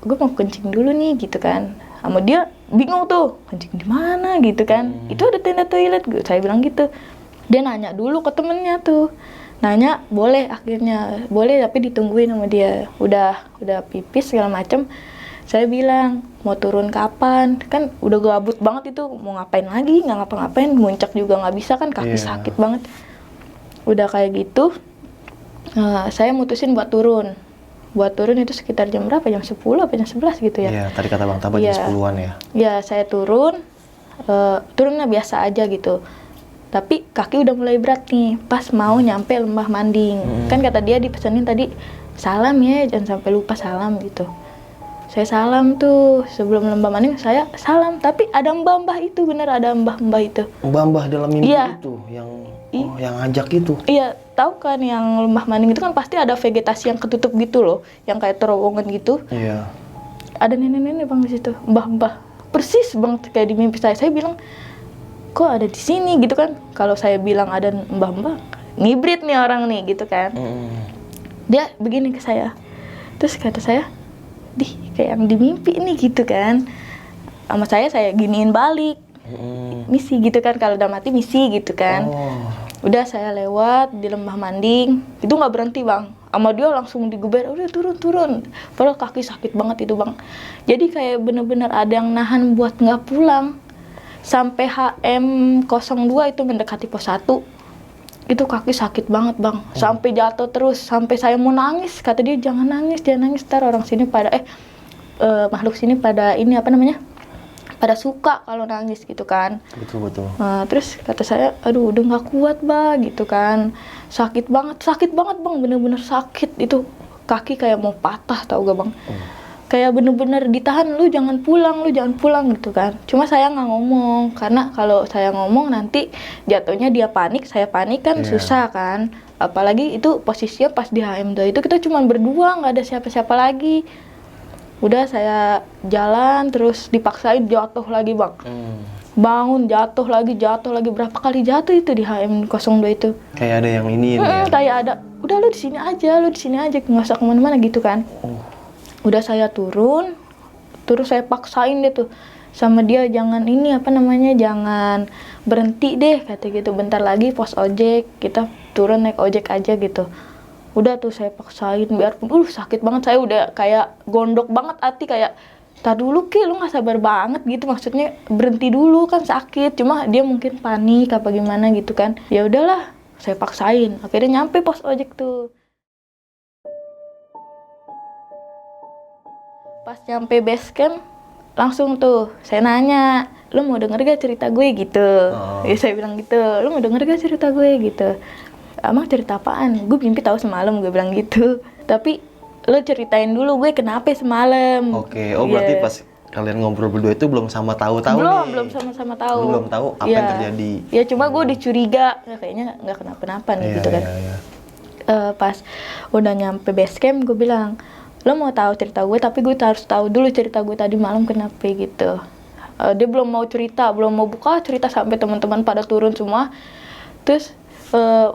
gue mau kencing dulu nih gitu kan. Sama dia bingung tuh, kencing di mana gitu kan. Itu ada tenda toilet, saya bilang gitu. Dia nanya dulu ke temennya tuh, nanya boleh, akhirnya boleh tapi ditungguin sama dia. Udah pipis segala macem. Saya bilang mau turun kapan, kan udah gabut banget itu, mau ngapain lagi, nggak ngapa-ngapain, muncak juga nggak bisa kan, kaki sakit banget. Udah kayak gitu, saya mutusin buat turun itu sekitar jam berapa, jam 10 apa jam 11 gitu ya. Iya, tadi kata Bang Taba jam 10-an ya. Iya, saya turunnya biasa aja gitu. Tapi kaki udah mulai berat nih, pas mau nyampe Lembah Manding. Kan kata dia dipesanin tadi, salam ya, jangan sampai lupa salam gitu. Saya salam tuh, sebelum lembah maning saya salam, tapi ada mbah-mbah itu, bener ada mbah-mbah itu. Mbah-mbah dalam mimpi Iya. itu yang ngajak itu. Iya, tahu kan yang lembah maning itu kan pasti ada vegetasi yang ketutup gitu loh, yang kayak terowongan gitu. Iya. Ada nenek-nenek bang di situ, mbah-mbah, persis bang kayak di mimpi saya. Saya bilang, kok ada di sini gitu kan? Kalau saya bilang ada mbah-mbah, ngibrit nih orang nih gitu kan. Dia begini ke saya, terus kata saya, kayak yang di mimpi nih gitu kan. Sama saya giniin balik, misi gitu kan, kalau udah mati misi gitu kan. Udah saya lewat di lembah manding, itu nggak berhenti bang, sama dia langsung digeber, udah turun. Padahal kaki sakit banget itu bang. Jadi kayak bener-bener ada yang nahan buat nggak pulang. Sampai HM02 itu mendekati pos 1, itu kaki sakit banget bang, sampai jatuh terus, sampai saya mau nangis, kata dia jangan nangis, ntar orang sini pada makhluk sini pada ini apa namanya, pada suka kalau nangis gitu kan. Betul. Nah, terus kata saya, aduh udah nggak kuat bang gitu kan, sakit banget bang, bener-bener sakit itu, kaki kayak mau patah tau gak bang. Kayak bener-bener ditahan, lu jangan pulang gitu kan. Cuma saya nggak ngomong, karena kalau saya ngomong nanti jatuhnya dia panik, saya panik kan susah kan. Apalagi itu posisinya pas di HM2 itu kita cuma berdua, nggak ada siapa-siapa lagi. Udah saya jalan terus dipaksain jatuh lagi bang. Bangun jatuh lagi, berapa kali jatuh itu di HM02 itu. Kayak ada yang ini ya. Kayak ada, udah lu di sini aja, nggak usah kemana-mana gitu kan. Udah saya turun saya paksain deh tuh sama dia, jangan jangan berhenti deh kata gitu, bentar lagi pos ojek, kita turun naik ojek aja gitu. Udah tuh saya paksain, biarpun sakit banget, saya udah kayak gondok banget hati, kayak tar dulu Ki, lu nggak sabar banget gitu, maksudnya berhenti dulu kan sakit, cuma dia mungkin panik apa gimana gitu kan. Ya udahlah, saya paksain, akhirnya nyampe pos ojek tuh. Pas nyampe base camp, langsung tuh saya nanya, lu mau denger gak cerita gue gitu. Ya saya bilang gitu, lu mau denger gak cerita gue gitu. Emang cerita apaan? Gue mimpi tahu semalam, gue bilang gitu. Tapi lu ceritain dulu gue kenapa semalam. Oke, berarti pas kalian ngobrol berdua itu belum sama tahu-tahu nih. Belum sama-sama tahu. Belum tahu apa yang terjadi. Ya cuma gue dicuriga, kayaknya nggak kenapa-napa nih gitu kan. Pas udah nyampe base camp, gue bilang, lo mau tahu cerita gue, tapi gue harus tahu dulu cerita gue tadi malam kenapa gitu. Dia belum mau cerita, belum mau buka cerita sampai teman-teman pada turun semua. Terus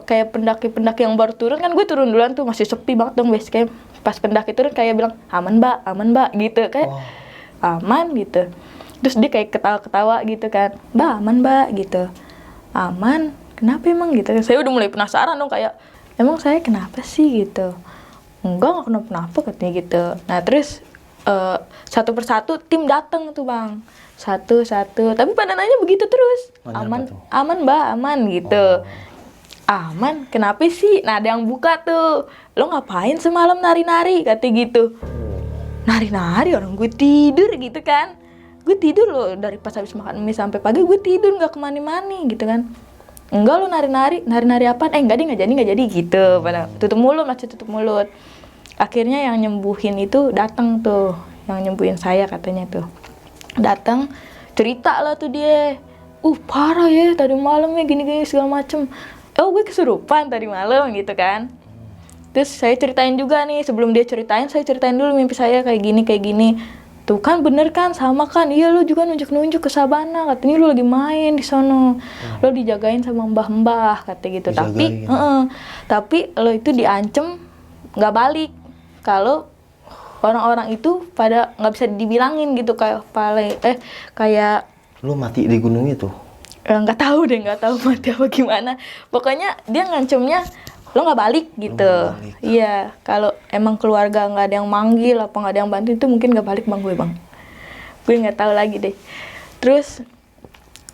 kayak pendaki-pendaki yang baru turun kan, gue turun duluan tuh, masih sepi banget dong base camp. Pas pendaki turun kayak bilang aman mbak gitu, kayak aman gitu. Terus dia kayak ketawa-ketawa gitu kan, mbak aman mbak gitu. Aman, kenapa emang gitu? Saya udah mulai penasaran dong, kayak emang saya kenapa sih gitu. Enggak kenapa-napa katanya gitu. Nah terus satu persatu tim datang tuh bang, satu tapi pada nanya begitu terus, aman mbak aman gitu. Aman kenapa sih? Nah ada yang buka tuh, lo ngapain semalam nari-nari kata gitu. Nari-nari, orang gue tidur gitu kan. Gue tidur loh, dari pas habis makan mie sampai pagi gue tidur, nggak kemani-mani gitu kan. Enggak, lo nari-nari apaan? Enggak jadi gitu. Pada tutup mulut. Akhirnya yang nyembuhin itu datang tuh, yang nyembuhin saya katanya tuh. Datang, cerita lah tuh dia. Parah ya tadi malam ya gini-gini segala macem. Gue kesurupan tadi malam gitu kan. Terus saya ceritain juga nih, sebelum dia ceritain, saya ceritain dulu mimpi saya kayak gini. Tuh kan bener kan, sama kan, iya lu juga nunjuk-nunjuk ke Sabana, katanya lu lagi main di sono, lu dijagain sama mbah-mbah kata gitu. Tapi lo itu diancem nggak balik kalau orang-orang itu pada nggak bisa dibilangin gitu, kayak lu mati di gunung itu. Nggak tahu mati apa gimana, pokoknya dia ngancemnya lo nggak balik gitu. Iya, kalau emang keluarga nggak ada yang manggil apa nggak ada yang bantu, itu mungkin nggak balik bang. Gue nggak tahu lagi deh. Terus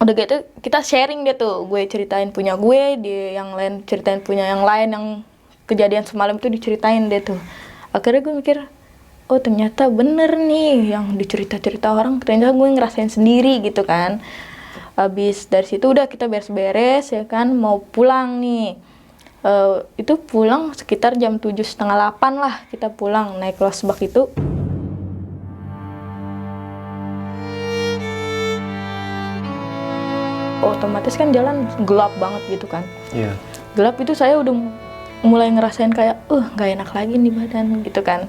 udah gitu kita sharing deh tuh, gue ceritain punya gue, dia yang lain ceritain punya yang lain, yang kejadian semalam itu diceritain deh tuh. Akhirnya gue mikir, oh ternyata bener nih yang dicerita-cerita orang, ternyata gue ngerasain sendiri gitu kan. Habis dari situ udah kita beres-beres ya kan, mau pulang nih. Itu pulang sekitar jam 7:30, 8 lah kita pulang naik losbak itu. otomatis kan jalan gelap banget gitu kan. Iya. Gelap itu saya udah mulai ngerasain kayak nggak enak lagi nih badan gitu kan.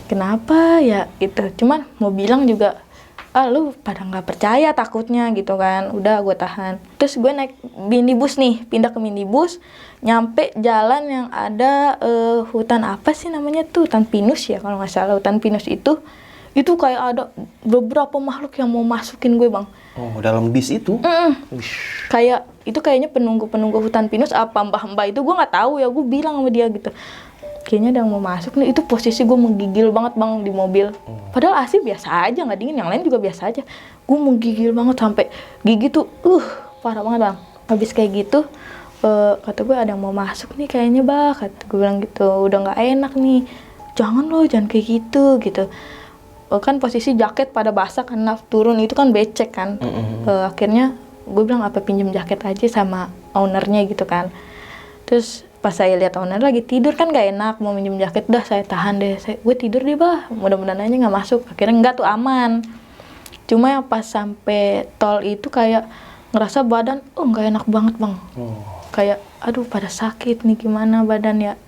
Kenapa ya gitu. Cuman mau bilang juga lu pada nggak percaya takutnya gitu kan. Udah gue tahan. Terus gue naik minibus nih, pindah ke minibus, nyampe jalan yang ada hutan apa sih namanya tuh, hutan pinus ya kalau nggak salah. Hutan pinus itu kayak ada beberapa makhluk yang mau masukin gue bang. Oh, dalam bis itu? Wish. Kayak itu kayaknya penunggu hutan pinus apa mbah-mbah itu, gue nggak tahu ya. Gue bilang sama dia gitu, kayaknya ada yang mau masuk nih. Itu posisi gue menggigil banget bang di mobil. Padahal AC biasa aja, nggak dingin, yang lain juga biasa aja. Gue menggigil banget sampai gigi tuh parah banget bang. Habis kayak gitu kata gue ada yang mau masuk nih kayaknya bah, kata gue bilang gitu. Udah nggak enak nih, jangan kayak gitu. Kan posisi jaket pada basah karena turun itu kan becek kan. Akhirnya gue bilang apa pinjem jaket aja sama ownernya gitu kan. Terus pas saya lihat owner lagi tidur kan gak enak, mau minjem jaket, dah saya tahan deh, gue tidur deh bah, mudah-mudahan aja nggak masuk. Akhirnya enggak tuh, aman. Cuma yang pas sampai tol itu kayak ngerasa badan nggak enak banget bang. Kayak aduh pada sakit nih, gimana badan ya.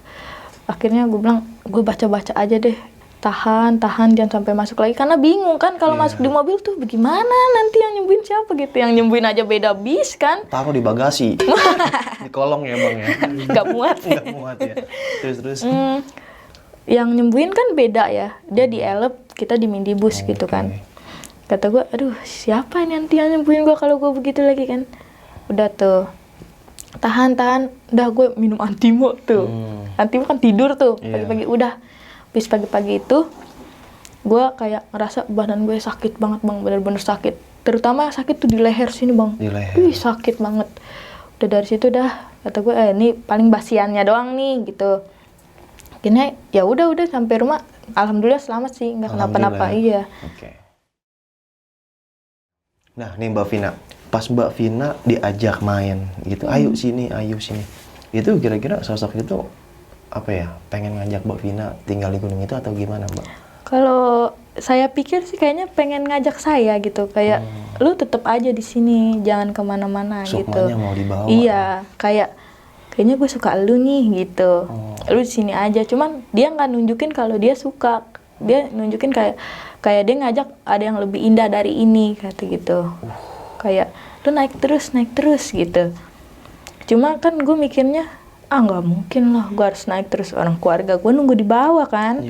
Akhirnya gue bilang gue baca-baca aja deh, tahan jangan sampai masuk lagi, karena bingung kan kalau masuk di mobil tuh bagaimana nanti yang nyembuhin siapa gitu. Yang nyembuhin aja beda bis kan. Taruh di bagasi. Di kolong ya bang ya. Nggak muat. Nggak muat ya. Terus. Yang nyembuhin kan beda ya. Dia di elep, kita di minibus gitu kan. Kata gue, aduh siapa ini nanti yang nyembuhin gue kalau gue begitu lagi kan. Udah tuh, tahan. Udah gue minum Antimo tuh. Antimo kan tidur tuh pagi-pagi. Udah, habis pagi-pagi itu gue kayak ngerasa badan gue sakit banget bang, bener-bener sakit. Terutama sakit tuh di leher sini bang. Di leher. Wih sakit banget. Udah dari situ dah kata gue ini paling basiannya doang nih gitu. Akhirnya ya udah sampai rumah, alhamdulillah selamat sih, nggak kenapa-napa. Iya. Oke. Nah nih Mbak Vina, pas Mbak Vina diajak main gitu, ayo sini. Itu kira-kira sosok itu apa ya, pengen ngajak Mbak Vina tinggal di gunung itu atau gimana Mbak? Kalau saya pikir sih kayaknya pengen ngajak saya gitu, kayak lu tetap aja di sini, jangan kemana-mana gitu. Sukmanya mau dibawa. Iya, kayaknya gue suka lu nih gitu. Lu di sini aja. Cuman dia nggak nunjukin kalau dia suka. Dia nunjukin kayak dia ngajak ada yang lebih indah dari ini kata gitu. Kayak lu naik terus gitu. Cuma kan gue mikirnya nggak mungkin lah, gue harus naik terus, orang keluarga gue nunggu di bawah kan.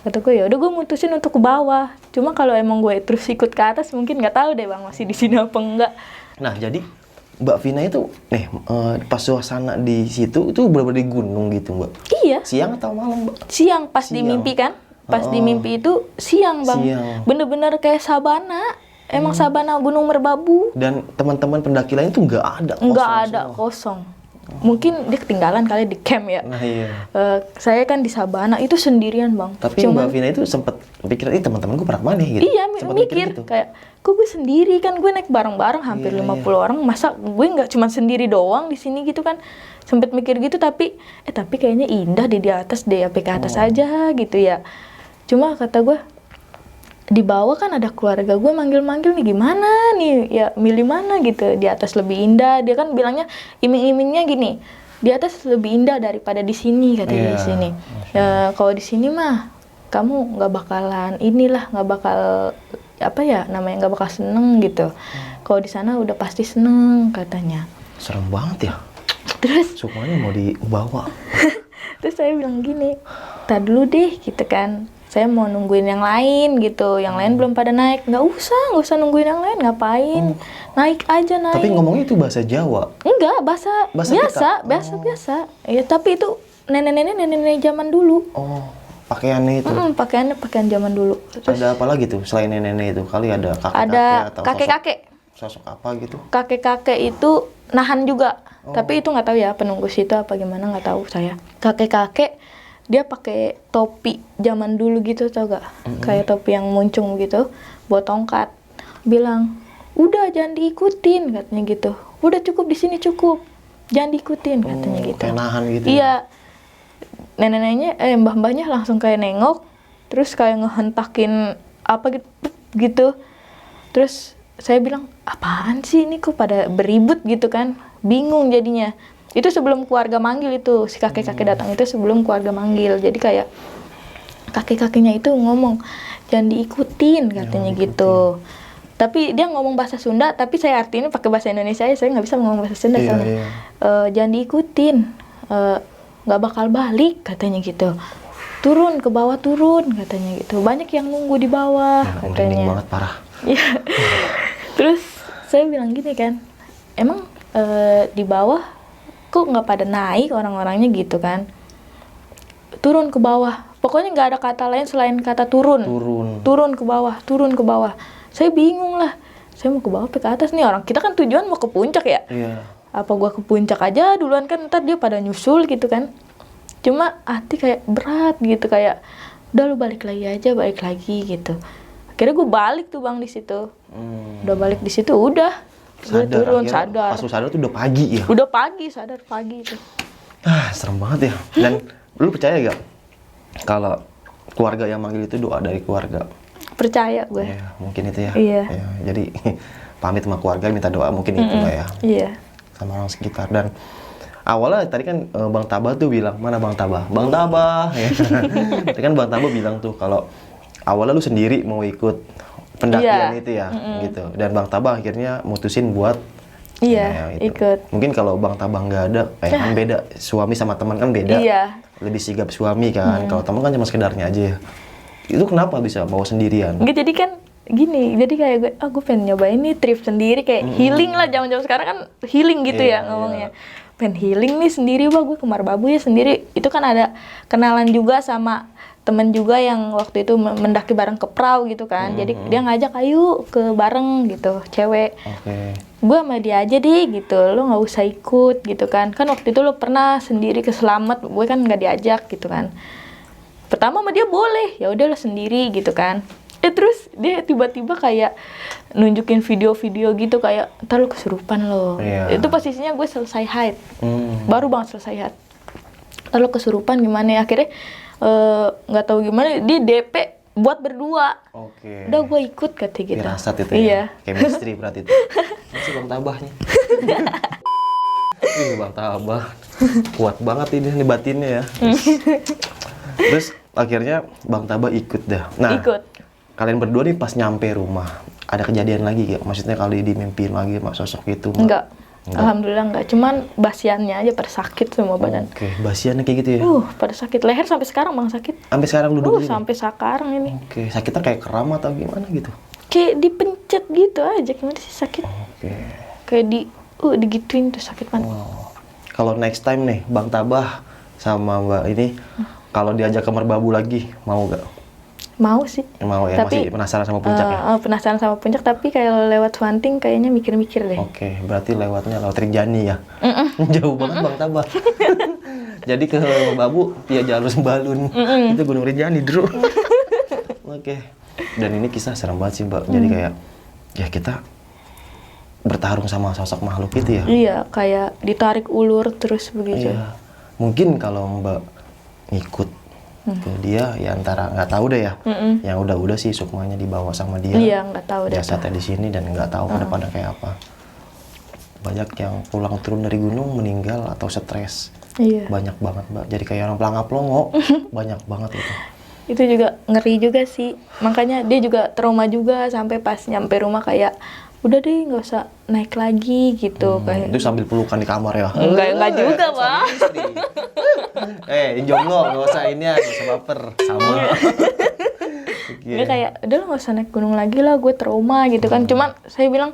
Kata gue ya udah gue mutusin untuk ke bawah. Cuma kalau emang gue terus ikut ke atas mungkin nggak tahu deh bang masih di sini apa enggak. Nah jadi Mbak Vina itu pas suasana di situ itu benar-benar di gunung gitu Mbak? Iya. Siang atau malam Mbak? Siang pas di mimpi kan. Pas di mimpi itu siang bang. Bener-bener kayak sabana. Emang sabana Gunung Merbabu. Dan teman-teman pendaki lain itu nggak ada? Nggak ada, kosong. Mungkin dia ketinggalan kali di camp ya. Nah iya. Saya kan di sabana itu sendirian bang. Tapi Mbak Vina itu sempat pikir, teman-teman gue pernah kemana gitu? Iya, Sempet mikir gitu. kayak, kok gue sendiri kan, gue naik bareng-bareng hampir 50 orang, masa gue nggak cuma sendiri doang di sini gitu kan. Sempet mikir gitu, tapi kayaknya indah di atas deh, ke atas aja gitu ya. Cuma kata gue, di bawah kan ada keluarga gue manggil-manggil nih, gimana nih ya, milih mana gitu. Di atas lebih indah, dia kan bilangnya iming-imingnya gini, di atas lebih indah daripada di sini katanya. Di sini ya, kalau di sini mah kamu nggak bakalan nggak bakal apa ya namanya, nggak bakal seneng gitu. Kalau di sana udah pasti seneng katanya. Serem banget ya. Terus sukmanya mau dibawa. Terus saya bilang gini, tar dulu deh gitu kan, saya mau nungguin yang lain gitu, yang lain belum pada naik. Nggak usah nungguin yang lain, ngapain? Naik aja, naik. Tapi ngomongnya itu bahasa Jawa? Enggak, bahasa biasa. Ya tapi itu nenek zaman dulu. Pakaiannya itu? Pakaian zaman dulu. Terus ada apa lagi tuh selain nenek itu? Kali ada kakek-kakek ada atau kakek-kakek. Sosok apa gitu? Kakek-kakek itu nahan juga. Tapi itu nggak tahu ya, penunggu situ apa gimana, nggak tahu saya. Kakek-kakek dia pakai topi zaman dulu gitu, tau gak? Kayak topi yang muncung gitu, bawa tongkat. Bilang, udah jangan diikutin katanya gitu. Udah cukup di sini cukup, jangan diikutin katanya gitu. Kayak nahan gitu. Iya. Nenek-neneknya, mbah-mbahnya langsung kayak nengok, terus kayak ngehentakin apa gitu. Terus saya bilang, apaan sih ini kok pada beribut gitu kan. Bingung jadinya. Itu sebelum keluarga manggil itu. Si kakek-kakek datang itu sebelum keluarga manggil. Jadi kayak kakek-kakeknya itu ngomong, jangan diikutin katanya gitu. Tapi dia ngomong bahasa Sunda, tapi saya artinya pakai bahasa Indonesia ya. Saya nggak bisa ngomong bahasa Sunda soalnya. Jangan diikutin. Nggak bakal balik katanya gitu. Turun ke bawah, turun katanya gitu. Banyak yang nunggu di bawah katanya. Merinding banget, parah. Iya. Terus saya bilang gini kan, emang di bawah kok nggak pada naik orang-orangnya gitu kan? Turun ke bawah. Pokoknya nggak ada kata lain selain kata turun. Turun ke bawah, turun ke bawah. Saya bingung lah. Saya mau ke bawah apa ke atas nih, orang kita kan tujuan mau ke puncak ya. Iya. Apa gua ke puncak aja duluan kan, ntar dia pada nyusul gitu kan. Cuma hati kayak berat gitu, kayak udah lu balik lagi aja, balik lagi gitu. Akhirnya gue balik tuh Bang di situ. Udah balik di situ, udah gue turun sadar. Pas lu sadar tuh udah pagi ya. Udah pagi, sadar pagi itu. Serem banget ya. Dan lu percaya gak kalau keluarga yang manggil itu doa dari keluarga? Percaya gue. Ya, mungkin itu ya. Iya. Ya, jadi pamit sama keluarga minta doa mungkin itu lah ya. Iya. Sama orang sekitar. Dan awalnya tadi kan Bang Tabah tuh bilang, mana Bang Tabah? Bang Tabah ya. Tadi kan Bang Tabah bilang tuh kalau awalnya lu sendiri mau ikut pendakian itu ya, gitu. Dan Bang Tabah akhirnya mutusin buat Iya, itu. ikut. Mungkin kalau Bang Tabah nggak ada, kan beda. Suami sama teman kan beda. Iya. Lebih sigap suami kan. Kalau teman kan cuma sekedarnya aja ya. Itu kenapa bisa bawa sendirian? Nggak, jadi kan gini, jadi kayak gue pengen nyobain nih trip sendiri, kayak healing lah, zaman-zaman sekarang kan healing gitu ya ngomongnya. Pengen healing nih sendiri, gue ke Marbabu ya sendiri. Itu kan ada kenalan juga sama temen juga yang waktu itu mendaki bareng ke perahu gitu kan. Jadi dia ngajak, ayo ke bareng gitu, cewek. Gue sama dia aja deh gitu, lo nggak usah ikut gitu kan. Kan waktu itu lo pernah sendiri ke Selamat, gue kan nggak diajak gitu kan. Pertama sama dia boleh, ya udah lo sendiri gitu kan. Terus dia tiba-tiba kayak nunjukin video-video gitu, kayak ntar lo kesurupan lo. Itu posisinya gue selesai haid, baru banget selesai haid. Ntar lo kesurupan gimana ya, akhirnya nggak tahu gimana dia DP buat berdua. Udah gue ikut kata gitu. Firasat itu iya. Ya, chemistry berarti itu. Masih Bang Tabahnya. Bang Tabah kuat banget ini batinnya ya. Terus akhirnya Bang Tabah ikut dah. Nah, ikut. Kalian berdua nih pas nyampe rumah, ada kejadian lagi gak? Maksudnya kali dimimpiin lagi sama sosok itu? Enggak. Alhamdulillah enggak. Cuman basiannya aja pada sakit semua badan. Basiannya kayak gitu ya? Pada sakit. Leher sampai sekarang Bang sakit. Sampai sekarang duduk sampai sekarang ini. Sakitnya kayak kram atau gimana gitu? Kayak dipencet gitu aja, gimana sih sakit? Kayak digituin tuh sakit banget. Kalau next time nih Bang Tabah sama Mbak ini kalau diajak ke Merbabu lagi, mau gak? Mau sih. Mau ya, tapi, masih penasaran sama puncak ya? Penasaran sama puncak, tapi kalau lewat Swanting kayaknya mikir-mikir deh. Berarti lewatnya lewat Rinjani ya? Jauh banget Bang Tabah. Jadi ke Merbabu via jalur Sembalun. Itu Gunung Rinjani, Bro. Dan ini kisah serem banget sih Mbak. Jadi kayak, ya kita bertarung sama sosok makhluk itu ya? Iya, kayak ditarik ulur terus begitu. Iya. Mungkin kalau Mbak ngikut ke dia, ya antara nggak tahu deh ya. Yang udah sih sukmanya dibawa sama dia. Iya, nggak tahu deh. Jasadnya di sini dan nggak tahu pada kayak apa. Banyak yang pulang turun dari gunung meninggal atau stres. Iya. Banyak banget Mbak. Jadi kayak orang pelangap-longo. Banyak banget itu. Itu juga ngeri juga sih. Makanya dia juga trauma juga sampai pas nyampe rumah kayak udah deh nggak usah naik lagi gitu kayak. Itu sambil pelukan di kamar ya? Enggak juga Bang. Jomblo nggak usah ini ya, nggak usah baper sama. Dia kayak udah lo nggak usah naik gunung lagi lah, gue trauma gitu kan. Cuman saya bilang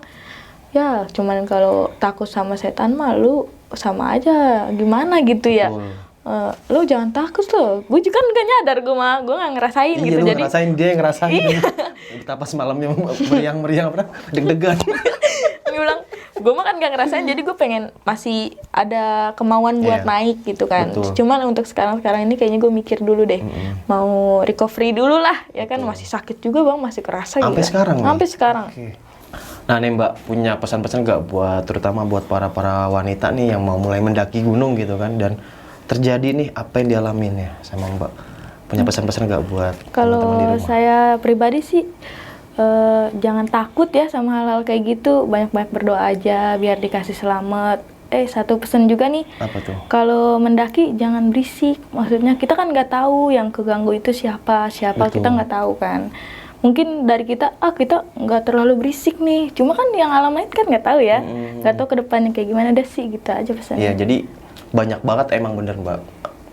ya cuman kalau takut sama setan mah lu sama aja gimana gitu ya. Lo jangan takut lo, gue juga kan gak nyadar, gue gak ngerasain gitu. Lu jadi ngerasain, dia yang ngerasain. Betapa semalamnya meriang-meriang deg-degan. Dia bilang gue mah kan gak ngerasain, jadi gue pengen masih ada kemauan buat naik gitu kan. Cuman untuk sekarang ini kayaknya gue mikir dulu deh, mau recovery dulu lah ya kan. Masih sakit juga Bang, masih kerasa sampai juga sekarang sampai sekarang. Nah nih Mbak, punya pesan-pesan gak buat, terutama buat para wanita nih yang mau mulai mendaki gunung gitu kan, dan terjadi nih apa yang dialamin ya sama Mbak? Punya pesan-pesan nggak buat teman-teman di Kalau rumah? saya pribadi sih jangan takut ya sama hal-hal kayak gitu, banyak-banyak berdoa aja biar dikasih selamat. Satu pesan juga nih, Apa tuh? kalau mendaki jangan berisik. Maksudnya kita kan nggak tahu yang keganggu itu siapa Betul. kita nggak tahu kan. Mungkin dari kita kita nggak terlalu berisik nih, cuma kan yang alam lain kan nggak tahu ya, nggak tahu ke depannya kayak gimana. Deh sih gitu aja pesannya. Iya, jadi banyak banget emang bener Mbak.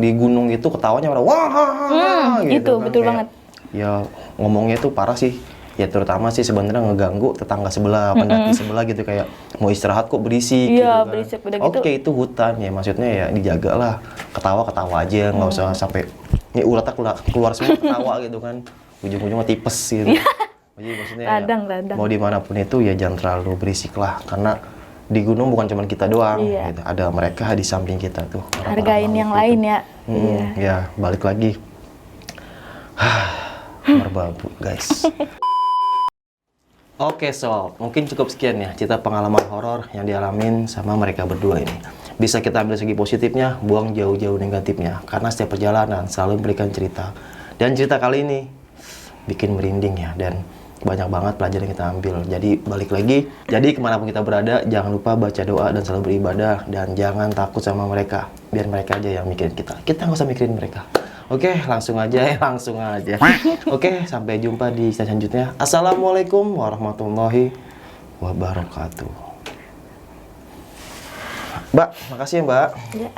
Di gunung itu ketawanya pada wah gitu itu kan. betul Kayak, banget. ya ngomongnya tuh parah sih. Ya terutama sih sebenarnya ngeganggu tetangga sebelah, pendaki sebelah gitu, kayak mau istirahat kok berisik gitu Iya, kan. berisik, udah gitu. Oke, itu hutan ya, maksudnya ya dijaga lah. Ketawa aja, nggak usah sampai ini uratnya keluar semua ketawa gitu kan. Ujung-ujungnya tipes gitu. Jadi maksudnya Radang. mau dimanapun itu ya jangan terlalu berisik lah, karena di gunung bukan cuma kita doang, Iya. gitu. Ada mereka di samping kita tuh. orang-orang Hargain makhluk yang itu. lain ya. Ya balik lagi. Merbabu guys. Oke sob, mungkin cukup sekian ya cerita pengalaman horor yang dialamin sama mereka berdua ini. Bisa kita ambil segi positifnya, buang jauh-jauh negatifnya. Karena setiap perjalanan selalu memberikan cerita. Dan cerita kali ini bikin merinding ya, dan banyak banget pelajaran yang kita ambil. Jadi balik lagi, jadi kemanapun kita berada, jangan lupa baca doa dan selalu beribadah. Dan jangan takut sama mereka, biar mereka aja yang mikirin kita. Kita nggak usah mikirin mereka. Oke, langsung aja. Oke, sampai jumpa di selanjutnya. Assalamualaikum warahmatullahi wabarakatuh. Mbak, makasih ya Mbak. Ya.